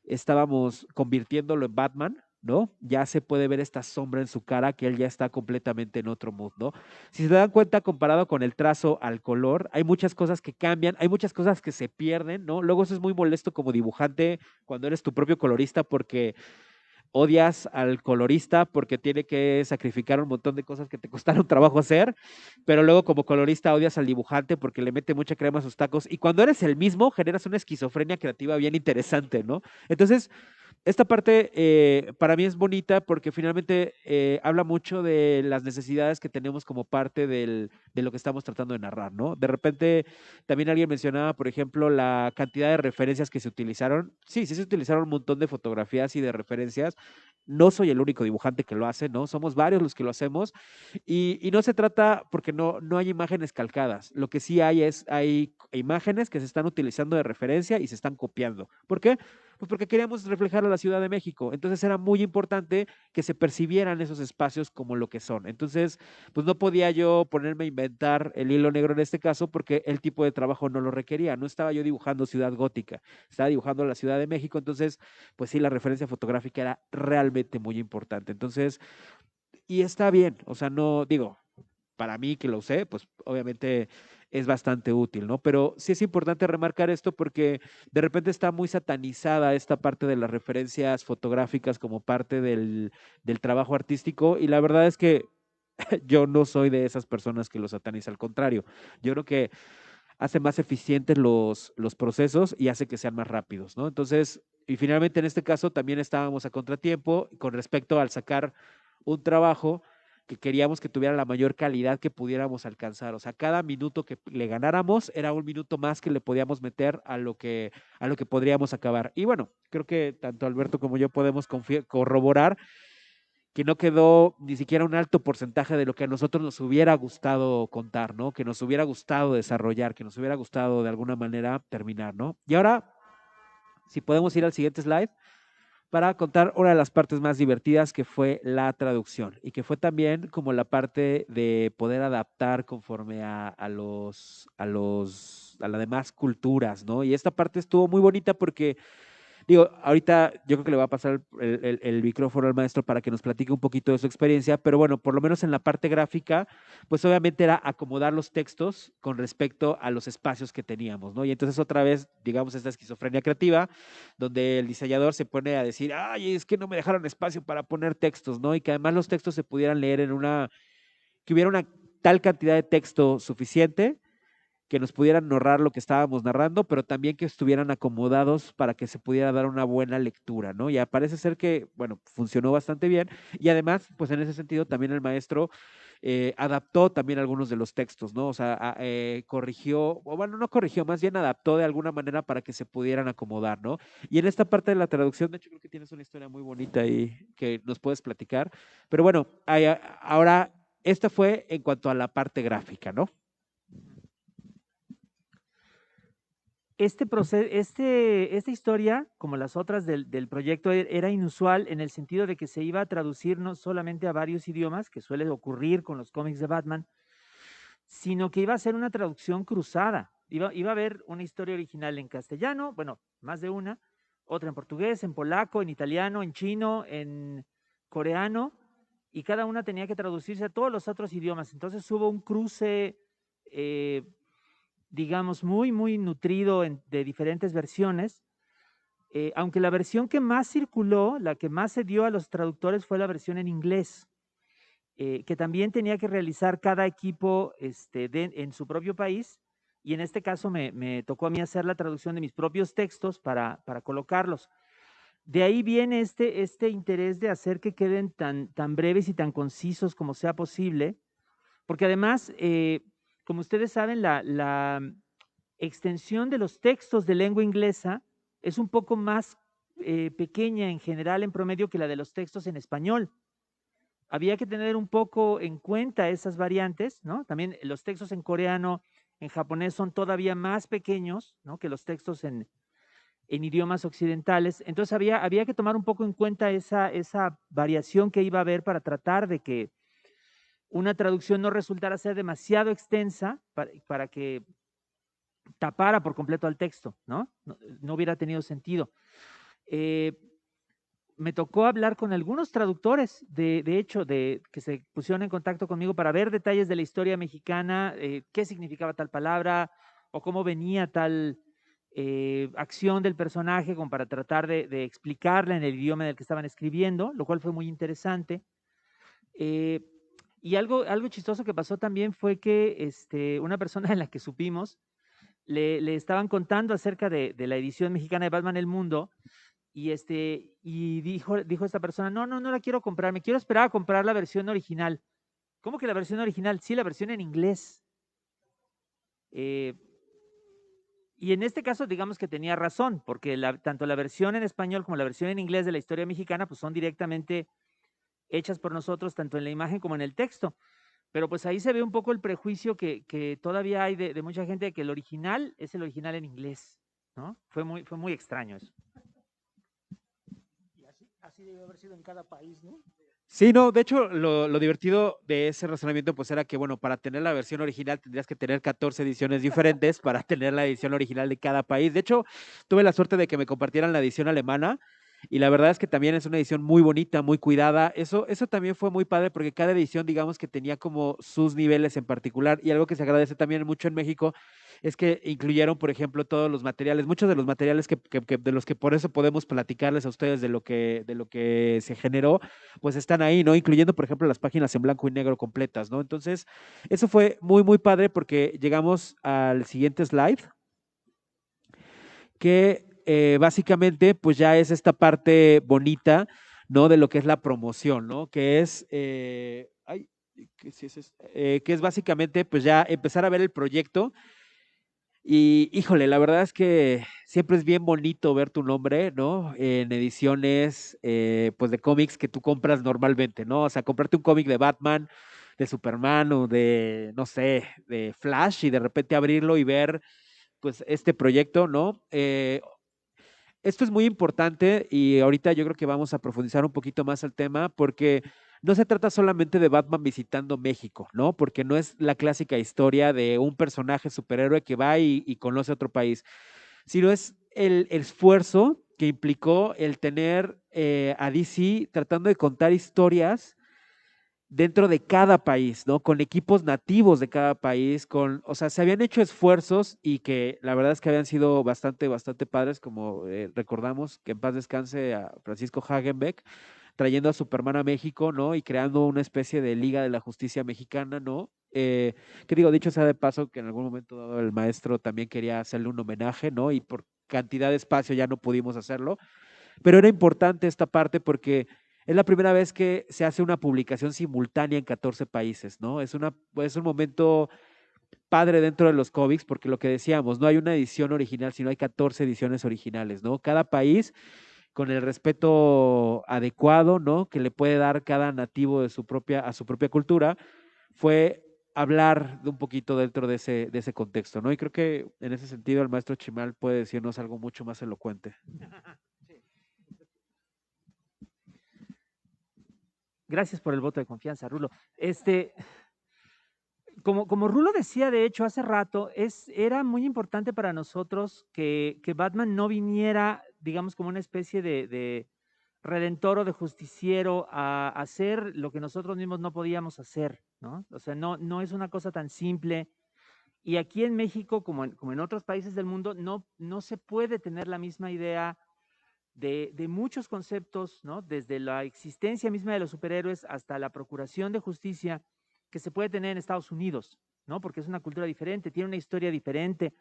estábamos convirtiéndolo en Batman, ¿no? Ya se puede ver esta sombra en su cara que él ya está completamente en otro mood, ¿no? Si se dan cuenta, comparado con el trazo al color, hay muchas cosas que cambian, hay muchas cosas que se pierden, ¿no? Luego eso es muy molesto como dibujante cuando eres tu propio colorista porque odias al colorista porque tiene que sacrificar un montón de cosas que te costaron trabajo hacer, pero luego como colorista odias al dibujante porque le mete mucha crema a sus tacos y cuando eres el mismo generas una esquizofrenia creativa bien interesante, ¿no? Entonces, esta parte para mí es bonita porque finalmente habla mucho de las necesidades que tenemos como parte de lo que estamos tratando de narrar, ¿no? De repente también alguien mencionaba, por ejemplo, la cantidad de referencias que se utilizaron. Sí, sí se utilizaron un montón de fotografías y de referencias. No soy el único dibujante que lo hace, ¿no? Somos varios los que lo hacemos. Y no se trata porque no hay imágenes calcadas. Lo que sí hay imágenes que se están utilizando de referencia y se están copiando. ¿Por qué? Pues porque queríamos reflejar a la Ciudad de México. Entonces era muy importante que se percibieran esos espacios como lo que son. Entonces, pues no podía yo ponerme a inventar el hilo negro en este caso porque el tipo de trabajo no lo requería. No estaba yo dibujando Ciudad Gótica, estaba dibujando la Ciudad de México. Entonces, pues sí, la referencia fotográfica era realmente muy importante. Entonces, y está bien, o sea, no digo, para mí que lo usé, pues obviamente es bastante útil, ¿no? Pero sí es importante remarcar esto porque de repente está muy satanizada esta parte de las referencias fotográficas como parte del trabajo artístico y la verdad es que yo no soy de esas personas que lo sataniza, al contrario, yo creo que hace más eficientes los procesos y hace que sean más rápidos, ¿no? Entonces, y finalmente en este caso también estábamos a contratiempo con respecto al sacar un trabajo que queríamos que tuviera la mayor calidad que pudiéramos alcanzar. O sea, cada minuto que le ganáramos era un minuto más que le podíamos meter a lo que podríamos acabar. Y bueno, creo que tanto Alberto como yo podemos corroborar que no quedó ni siquiera un alto porcentaje de lo que a nosotros nos hubiera gustado contar, ¿no? Que nos hubiera gustado desarrollar, que nos hubiera gustado de alguna manera terminar, ¿no? Y ahora, si podemos ir al siguiente slide para contar una de las partes más divertidas que fue la traducción y que fue también como la parte de poder adaptar conforme a las demás culturas, ¿no? Y esta parte estuvo muy bonita porque digo, ahorita yo creo que le va a pasar el micrófono al maestro para que nos platique un poquito de su experiencia, pero bueno, por lo menos en la parte gráfica, pues obviamente era acomodar los textos con respecto a los espacios que teníamos, ¿no? Y entonces otra vez, digamos, esta esquizofrenia creativa, donde el diseñador se pone a decir, ay, es que no me dejaron espacio para poner textos, ¿no? Y que además los textos se pudieran leer que hubiera una tal cantidad de texto suficiente que nos pudieran narrar lo que estábamos narrando, pero también que estuvieran acomodados para que se pudiera dar una buena lectura, ¿no? Ya parece ser que, bueno, funcionó bastante bien y además, pues en ese sentido también el maestro adaptó también algunos de los textos, ¿no? O sea, corrigió, o bueno, no corrigió, más bien adaptó de alguna manera para que se pudieran acomodar, ¿no? Y en esta parte de la traducción, de hecho, creo que tienes una historia muy bonita ahí que nos puedes platicar, pero bueno, ahora, esta fue en cuanto a la parte gráfica, ¿no? Esta historia, como las otras del proyecto, era inusual en el sentido de que se iba a traducir no solamente a varios idiomas, que suele ocurrir con los cómics de Batman, sino que iba a ser una traducción cruzada. Iba a haber una historia original en castellano, bueno, más de una, otra en portugués, en polaco, en italiano, en chino, en coreano, y cada una tenía que traducirse a todos los otros idiomas. Entonces hubo un cruce digamos, muy nutrido de diferentes versiones, aunque la versión que más circuló, la que más se dio a los traductores fue la versión en inglés, que también tenía que realizar cada equipo en su propio país, y en este caso me tocó a mí hacer la traducción de mis propios textos para colocarlos. De ahí viene este interés de hacer que queden tan breves y tan concisos como sea posible, porque además, como ustedes saben, la extensión de los textos de lengua inglesa es un poco más pequeña en general, en promedio, que la de los textos en español. Había que tener un poco en cuenta esas variantes, ¿no? También los textos en coreano, en japonés son todavía más pequeños, ¿no? Que los textos en idiomas occidentales. Entonces había que tomar un poco en cuenta esa variación que iba a haber para tratar de que una traducción no resultara ser demasiado extensa para que tapara por completo al texto, ¿no? No hubiera tenido sentido. Me tocó hablar con algunos traductores, de hecho, que se pusieron en contacto conmigo para ver detalles de la historia mexicana, qué significaba tal palabra o cómo venía tal acción del personaje, como para tratar de explicarla en el idioma en el que estaban escribiendo, lo cual fue muy interesante. Y algo chistoso que pasó también fue que una persona en la que supimos le estaban contando acerca de la edición mexicana de Batman El Mundo y dijo esta persona, no la quiero comprar, me quiero esperar a comprar la versión original. ¿Cómo que la versión original? Sí, la versión en inglés. Y en este caso, digamos que tenía razón, porque tanto la versión en español como la versión en inglés de la historia mexicana, pues son directamente hechas por nosotros, tanto en la imagen como en el texto. Pero pues ahí se ve un poco el prejuicio que todavía hay de mucha gente de que el original es el original en inglés, ¿no? Fue muy extraño eso. Y así debe haber sido en cada país, ¿no? Sí, no, de hecho, lo divertido de ese razonamiento, pues era que, bueno, para tener la versión original tendrías que tener 14 ediciones diferentes para tener la edición original de cada país. De hecho, tuve la suerte de que me compartieran la edición alemana y la verdad es que también es una edición muy bonita, muy cuidada. Eso también fue muy padre porque cada edición, digamos que tenía como sus niveles en particular y algo que se agradece también mucho en México es que incluyeron, por ejemplo, todos los materiales, muchos de los materiales de los que por eso podemos platicarles a ustedes de lo que se generó pues están ahí, ¿no? Incluyendo, por ejemplo, las páginas en blanco y negro completas, ¿no? Entonces, eso fue muy padre porque llegamos al siguiente slide, que básicamente, pues ya es esta parte bonita, ¿no? De lo que es la promoción, ¿no? Que es, que es básicamente, pues ya empezar a ver el proyecto. Y híjole, la verdad es que siempre es bien bonito ver tu nombre, ¿no? En ediciones, pues de cómics que tú compras normalmente, ¿no? O sea, comprarte un cómic de Batman, de Superman o de, no sé, de Flash y de repente abrirlo y ver, pues, este proyecto, ¿no? Esto es muy importante y ahorita yo creo que vamos a profundizar un poquito más al tema porque no se trata solamente de Batman visitando México, ¿no? Porque no es la clásica historia de un personaje superhéroe que va y conoce otro país, sino es el esfuerzo que implicó el tener a DC tratando de contar historias dentro de cada país, ¿no? Con equipos nativos de cada país, o sea, se habían hecho esfuerzos y que la verdad es que habían sido bastante padres, como recordamos, que en paz descanse a Francisco Hagenbeck, trayendo a Superman a México, ¿no? Y creando una especie de Liga de la Justicia Mexicana, ¿no? Que digo, dicho sea de paso, que en algún momento dado el maestro también quería hacerle un homenaje, ¿no? Y por cantidad de espacio ya no pudimos hacerlo, pero era importante esta parte porque es la primera vez que se hace una publicación simultánea en 14 países, ¿no? Es un momento padre dentro de los cómics porque lo que decíamos, no hay una edición original, sino hay 14 ediciones originales, ¿no? Cada país con el respeto adecuado, ¿no? Que le puede dar cada nativo a su propia cultura, fue hablar de un poquito dentro de ese contexto, ¿no? Y creo que en ese sentido el maestro Chimal puede decirnos algo mucho más elocuente. Gracias por el voto de confianza, Rulo. Como Rulo decía, de hecho, hace rato, era muy importante para nosotros que Batman no viniera, digamos, como una especie de redentor o de justiciero a hacer lo que nosotros mismos no podíamos hacer, ¿no? O sea, no es una cosa tan simple. Y aquí en México, como en otros países del mundo, no se puede tener la misma idea de muchos conceptos, ¿no? Desde la existencia misma de los superhéroes hasta la procuración de justicia que se puede tener en Estados Unidos, ¿no? Porque es una cultura diferente, tiene una historia diferente.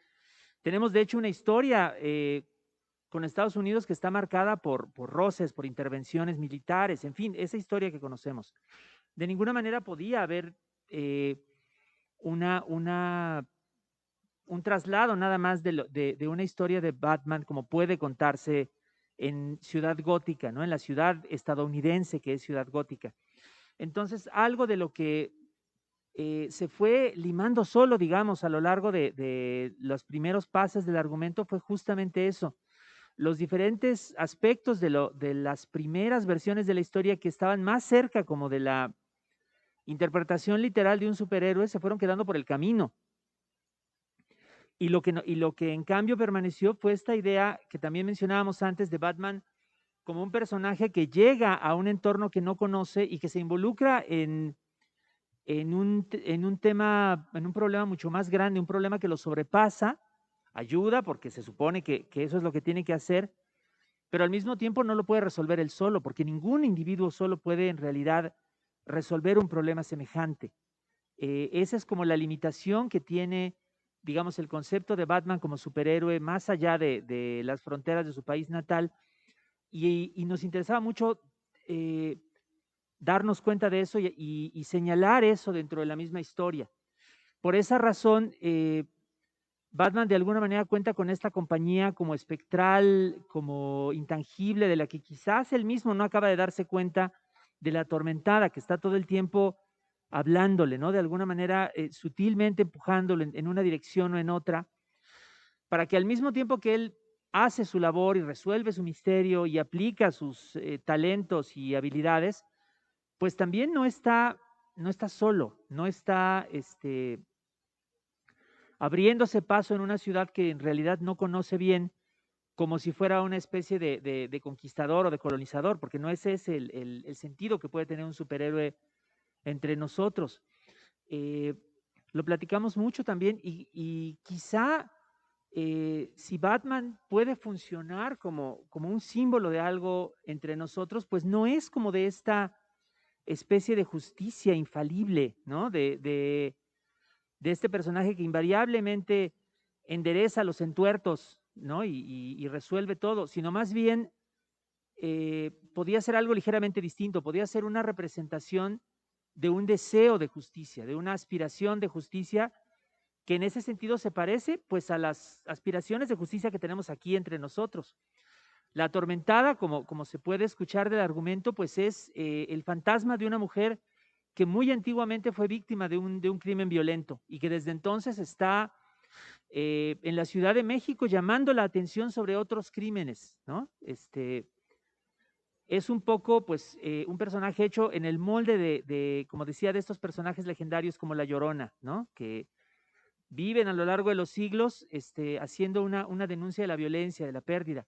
Tenemos, de hecho, una historia con Estados Unidos que está marcada por roces, por intervenciones militares, en fin, esa historia que conocemos. De ninguna manera podía haber un traslado nada más de una historia de Batman como puede contarse en Ciudad Gótica, ¿no? En la ciudad estadounidense que es Ciudad Gótica. Entonces, algo de lo que se fue limando solo, digamos, a lo largo de los primeros pases del argumento fue justamente eso. Los diferentes aspectos de las primeras versiones de la historia que estaban más cerca como de la interpretación literal de un superhéroe se fueron quedando por el camino. Y lo que en cambio permaneció fue esta idea que también mencionábamos antes de Batman como un personaje que llega a un entorno que no conoce y que se involucra en un tema, en un problema mucho más grande, un problema que lo sobrepasa, ayuda porque se supone que eso es lo que tiene que hacer, pero al mismo tiempo no lo puede resolver él solo, porque ningún individuo solo puede en realidad resolver un problema semejante. Esa es como la limitación que tiene, digamos, el concepto de Batman como superhéroe más allá de las fronteras de su país natal, y nos interesaba mucho darnos cuenta de eso y señalar eso dentro de la misma historia. Por esa razón, Batman de alguna manera cuenta con esta compañía como espectral, como intangible, de la que quizás él mismo no acaba de darse cuenta, de la atormentada, que está todo el tiempo hablándole, ¿no? De alguna manera sutilmente empujándolo en una dirección o en otra, para que al mismo tiempo que él hace su labor y resuelve su misterio y aplica sus talentos y habilidades, pues también no está solo, no está abriéndose paso en una ciudad que en realidad no conoce bien, como si fuera una especie de conquistador o de colonizador, porque no ese es el sentido que puede tener un superhéroe entre nosotros. Lo platicamos mucho también y quizá si Batman puede funcionar como un símbolo de algo entre nosotros, pues no es como de esta especie de justicia infalible, ¿no? De este personaje que invariablemente endereza los entuertos, ¿no? Y resuelve todo, sino más bien podía ser algo ligeramente distinto, podía ser una representación de un deseo de justicia, de una aspiración de justicia que en ese sentido se parece pues a las aspiraciones de justicia que tenemos aquí entre nosotros. La atormentada, como se puede escuchar del argumento, pues es el fantasma de una mujer que muy antiguamente fue víctima de un crimen violento y que desde entonces está en la Ciudad de México llamando la atención sobre otros crímenes, ¿no? Es un poco, pues, un personaje hecho en el molde como decía, de estos personajes legendarios como La Llorona, ¿no? Que viven a lo largo de los siglos haciendo una denuncia de la violencia, de la pérdida.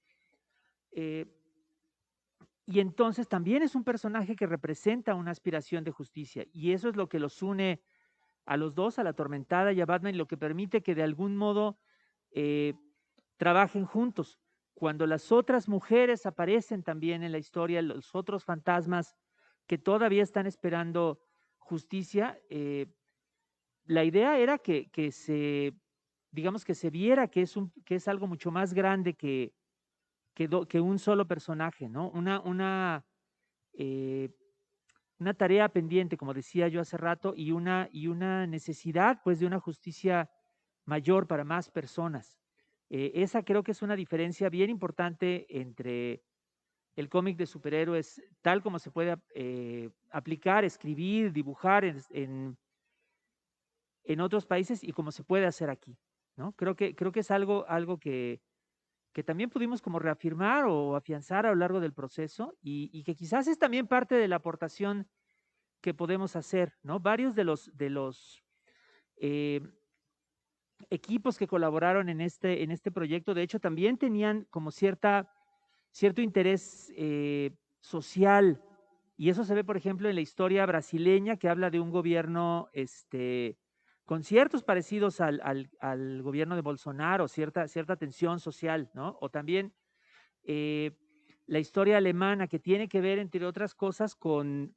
Y entonces también es un personaje que representa una aspiración de justicia, y eso es lo que los une a los dos, a la Atormentada y a Batman, y lo que permite que de algún modo trabajen juntos. Cuando las otras mujeres aparecen también en la historia, los otros fantasmas que todavía están esperando justicia, la idea era que se, digamos, que se viera que es algo mucho más grande que un solo personaje, ¿no? Una tarea pendiente, como decía yo hace rato, y una necesidad, pues, de una justicia mayor para más personas. Esa creo que es una diferencia bien importante entre el cómic de superhéroes, tal como se puede aplicar, escribir, dibujar en otros países y como se puede hacer aquí, ¿no? Creo que es algo que también pudimos como reafirmar o afianzar a lo largo del proceso y que quizás es también parte de la aportación que podemos hacer, ¿no? Varios de los equipos que colaboraron en este proyecto, de hecho, también tenían como cierto interés social, y eso se ve, por ejemplo, en la historia brasileña, que habla de un gobierno con ciertos parecidos al gobierno de Bolsonaro, cierta tensión social, ¿no? O también la historia alemana, que tiene que ver, entre otras cosas, con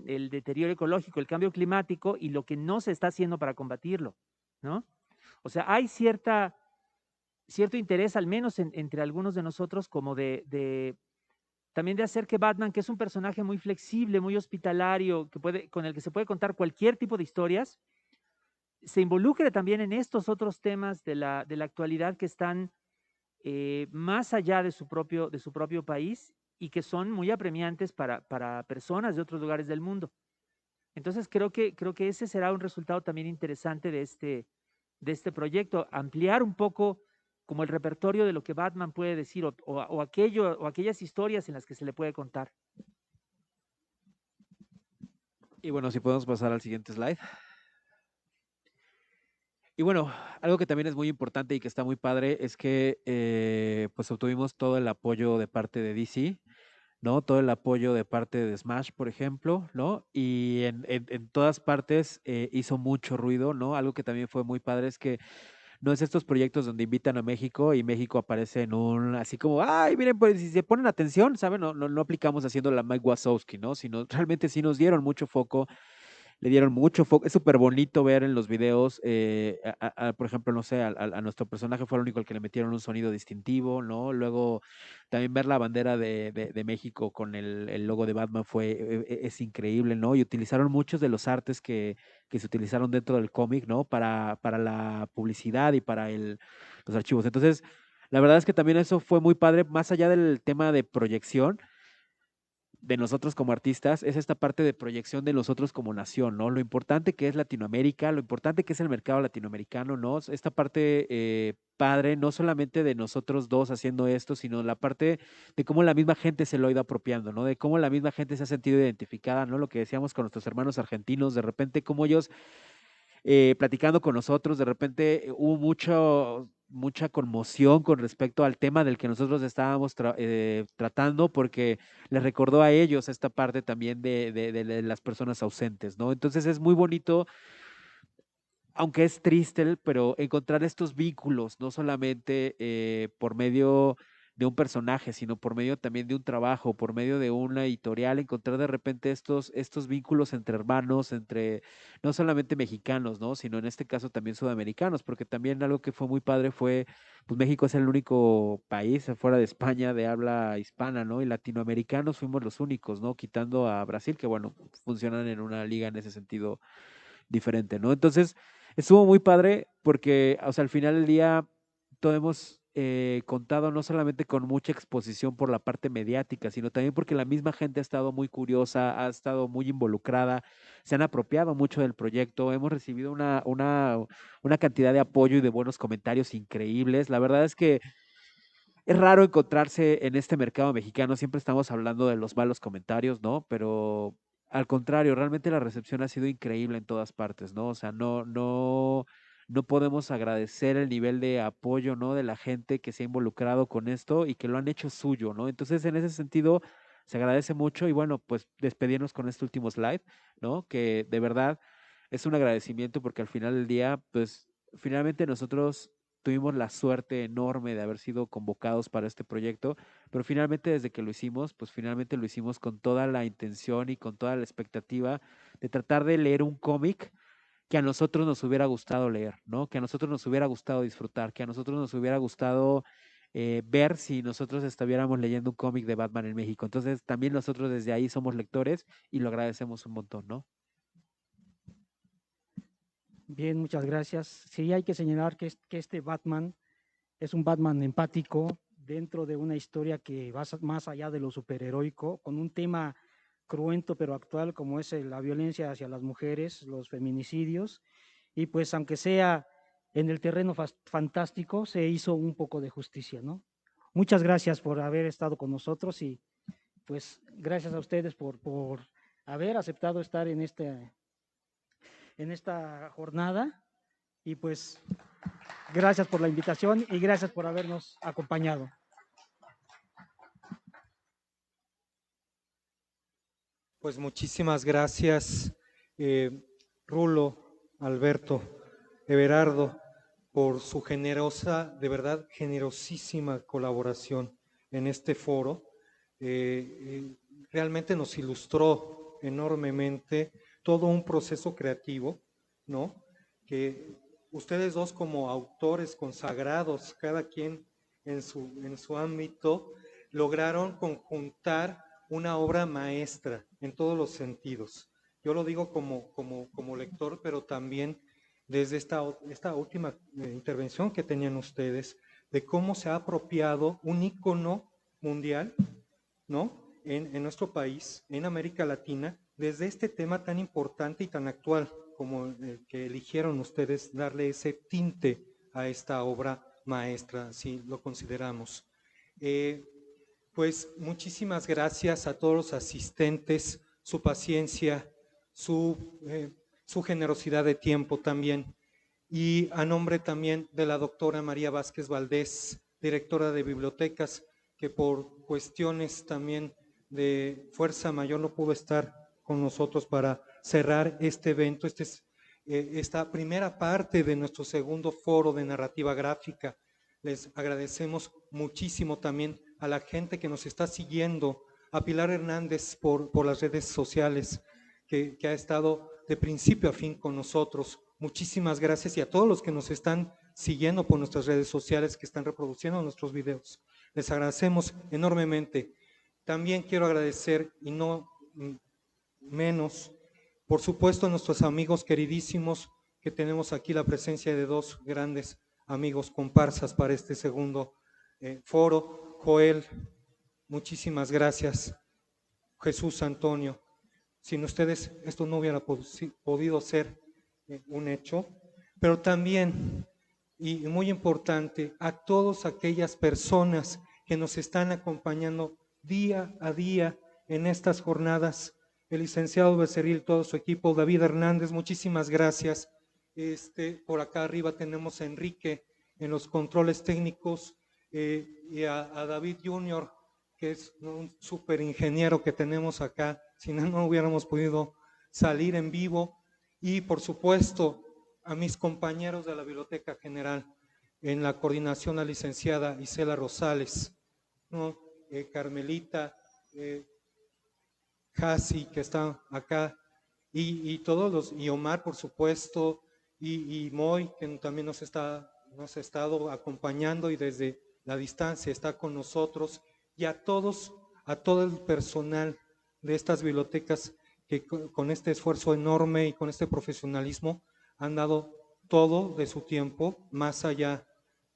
el deterioro ecológico, el cambio climático y lo que no se está haciendo para combatirlo, ¿no? O sea, hay cierto interés, al menos entre algunos de nosotros, como también de hacer que Batman, que es un personaje muy flexible, muy hospitalario, con el que se puede contar cualquier tipo de historias, se involucre también en estos otros temas de la actualidad que están más allá de su propio país y que son muy apremiantes para personas de otros lugares del mundo. Entonces creo que ese será un resultado también interesante de este proyecto, ampliar un poco como el repertorio de lo que Batman puede decir o aquellas historias en las que se le puede contar. Y bueno, si podemos pasar al siguiente slide. Y bueno, algo que también es muy importante y que está muy padre es que pues obtuvimos todo el apoyo de parte de DC, ¿no? Todo el apoyo de parte de Smash, por ejemplo, ¿no? Y en todas partes hizo mucho ruido, ¿no? Algo que también fue muy padre es que no es estos proyectos donde invitan a México y México aparece en así como, ay, miren, pues si se ponen atención, ¿saben? No aplicamos haciendo la Mike Wazowski, ¿no? Sino realmente sí nos dieron mucho foco le dieron mucho foco. Es súper bonito ver en los videos, por ejemplo, no sé, a nuestro personaje fue el único al que le metieron un sonido distintivo, ¿no? Luego también ver la bandera de México con el logo de Batman es increíble, ¿no? Y utilizaron muchos de los artes que se utilizaron dentro del cómic, ¿no? Para la publicidad y para los archivos. Entonces, la verdad es que también eso fue muy padre, más allá del tema de proyección de nosotros como artistas, es esta parte de proyección de nosotros como nación, ¿no? Lo importante que es Latinoamérica, lo importante que es el mercado latinoamericano, ¿no? Esta parte padre, no solamente de nosotros dos haciendo esto, sino la parte de cómo la misma gente se lo ha ido apropiando, ¿no? De cómo la misma gente se ha sentido identificada, ¿no? Lo que decíamos con nuestros hermanos argentinos, de repente cómo ellos platicando con nosotros, de repente hubo mucha conmoción con respecto al tema del que nosotros estábamos tratando, porque les recordó a ellos esta parte también de las personas ausentes, ¿no? Entonces es muy bonito, aunque es triste, pero encontrar estos vínculos, no solamente por medio de un personaje, sino por medio también de un trabajo, por medio de una editorial, encontrar de repente estos vínculos entre hermanos, entre no solamente mexicanos, ¿no? Sino en este caso también sudamericanos, porque también algo que fue muy padre fue, pues México es el único país fuera de España de habla hispana, ¿no? Y latinoamericanos fuimos los únicos, ¿no? Quitando a Brasil, que bueno, funcionan en una liga en ese sentido diferente, ¿no? Entonces, estuvo muy padre porque, o sea, al final del día, todo hemos contado no solamente con mucha exposición por la parte mediática, sino también porque la misma gente ha estado muy curiosa, ha estado muy involucrada, se han apropiado mucho del proyecto, hemos recibido una cantidad de apoyo y de buenos comentarios increíbles. La verdad es que es raro encontrarse en este mercado mexicano, siempre estamos hablando de los malos comentarios, ¿no? Pero al contrario, realmente la recepción ha sido increíble en todas partes, ¿no? O sea, no podemos agradecer el nivel de apoyo, ¿no? De la gente que se ha involucrado con esto y que lo han hecho suyo, ¿no? Entonces, en ese sentido, se agradece mucho y bueno, pues despedirnos con este último slide, ¿no? Que de verdad es un agradecimiento porque al final del día, pues finalmente nosotros tuvimos la suerte enorme de haber sido convocados para este proyecto, pero finalmente desde que lo hicimos, pues finalmente lo hicimos con toda la intención y con toda la expectativa de tratar de leer un cómic que a nosotros nos hubiera gustado leer, ¿no? Que a nosotros nos hubiera gustado disfrutar, que a nosotros nos hubiera gustado ver si nosotros estuviéramos leyendo un cómic de Batman en México. Entonces, también nosotros desde ahí somos lectores y lo agradecemos un montón, ¿no? Bien, muchas gracias. Sí, hay que señalar que este Batman es un Batman empático dentro de una historia que va más allá de lo superheroico, con un tema cruento pero actual como es la violencia hacia las mujeres, los feminicidios, y pues aunque sea en el terreno fantástico, se hizo un poco de justicia, ¿no? Muchas gracias por haber estado con nosotros y pues gracias a ustedes por haber aceptado estar en esta jornada y pues gracias por la invitación y gracias por habernos acompañado. Pues muchísimas gracias, Rulo, Alberto, Everardo, por su generosa, de verdad generosísima colaboración en este foro. Realmente nos ilustró enormemente todo un proceso creativo, ¿no? Que ustedes dos como autores consagrados, cada quien en su ámbito, lograron conjuntar una obra maestra en todos los sentidos. Yo lo digo como lector, pero también desde esta última intervención que tenían ustedes, de cómo se ha apropiado un ícono mundial, ¿no? En nuestro país, en América Latina, desde este tema tan importante y tan actual como el que eligieron ustedes darle ese tinte a esta obra maestra, si lo consideramos. Pues muchísimas gracias a todos los asistentes, su paciencia, su generosidad de tiempo también. Y a nombre también de la doctora María Vázquez Valdés, directora de bibliotecas, que por cuestiones también de fuerza mayor no pudo estar con nosotros para cerrar este evento. Esta primera parte de nuestro segundo foro de narrativa gráfica. Les agradecemos muchísimo también a la gente que nos está siguiendo, a Pilar Hernández por las redes sociales, que ha estado de principio a fin con nosotros. Muchísimas gracias, y a todos los que nos están siguiendo por nuestras redes sociales, que están reproduciendo nuestros videos. Les agradecemos enormemente. También quiero agradecer, y no menos, por supuesto, a nuestros amigos queridísimos, que tenemos aquí la presencia de dos grandes amigos comparsas para este segundo foro. Joel, muchísimas gracias. Jesús Antonio, sin ustedes esto no hubiera podido ser un hecho. Pero también, y muy importante, a todas aquellas personas que nos están acompañando día a día en estas jornadas. El licenciado Becerril, todo su equipo, David Hernández, muchísimas gracias. Por acá arriba tenemos a Enrique en los controles técnicos, y a David Junior, que es un súper ingeniero que tenemos acá, si no, no hubiéramos podido salir en vivo. Y por supuesto a mis compañeros de la Biblioteca General, en la coordinación, la licenciada Isela Rosales, ¿no? Carmelita, Jasi, que está acá, y todos los, y Omar, por supuesto, y Moy, que también nos ha estado acompañando y desde la distancia está con nosotros, y a todo el personal de estas bibliotecas que con este esfuerzo enorme y con este profesionalismo han dado todo de su tiempo, más allá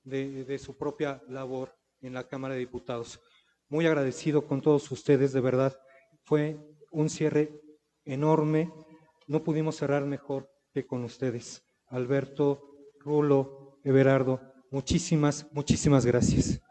de su propia labor en la Cámara de Diputados. Muy agradecido con todos ustedes, de verdad. Fue un cierre enorme, no pudimos cerrar mejor que con ustedes. Alberto, Rulo, Everardo, muchísimas gracias.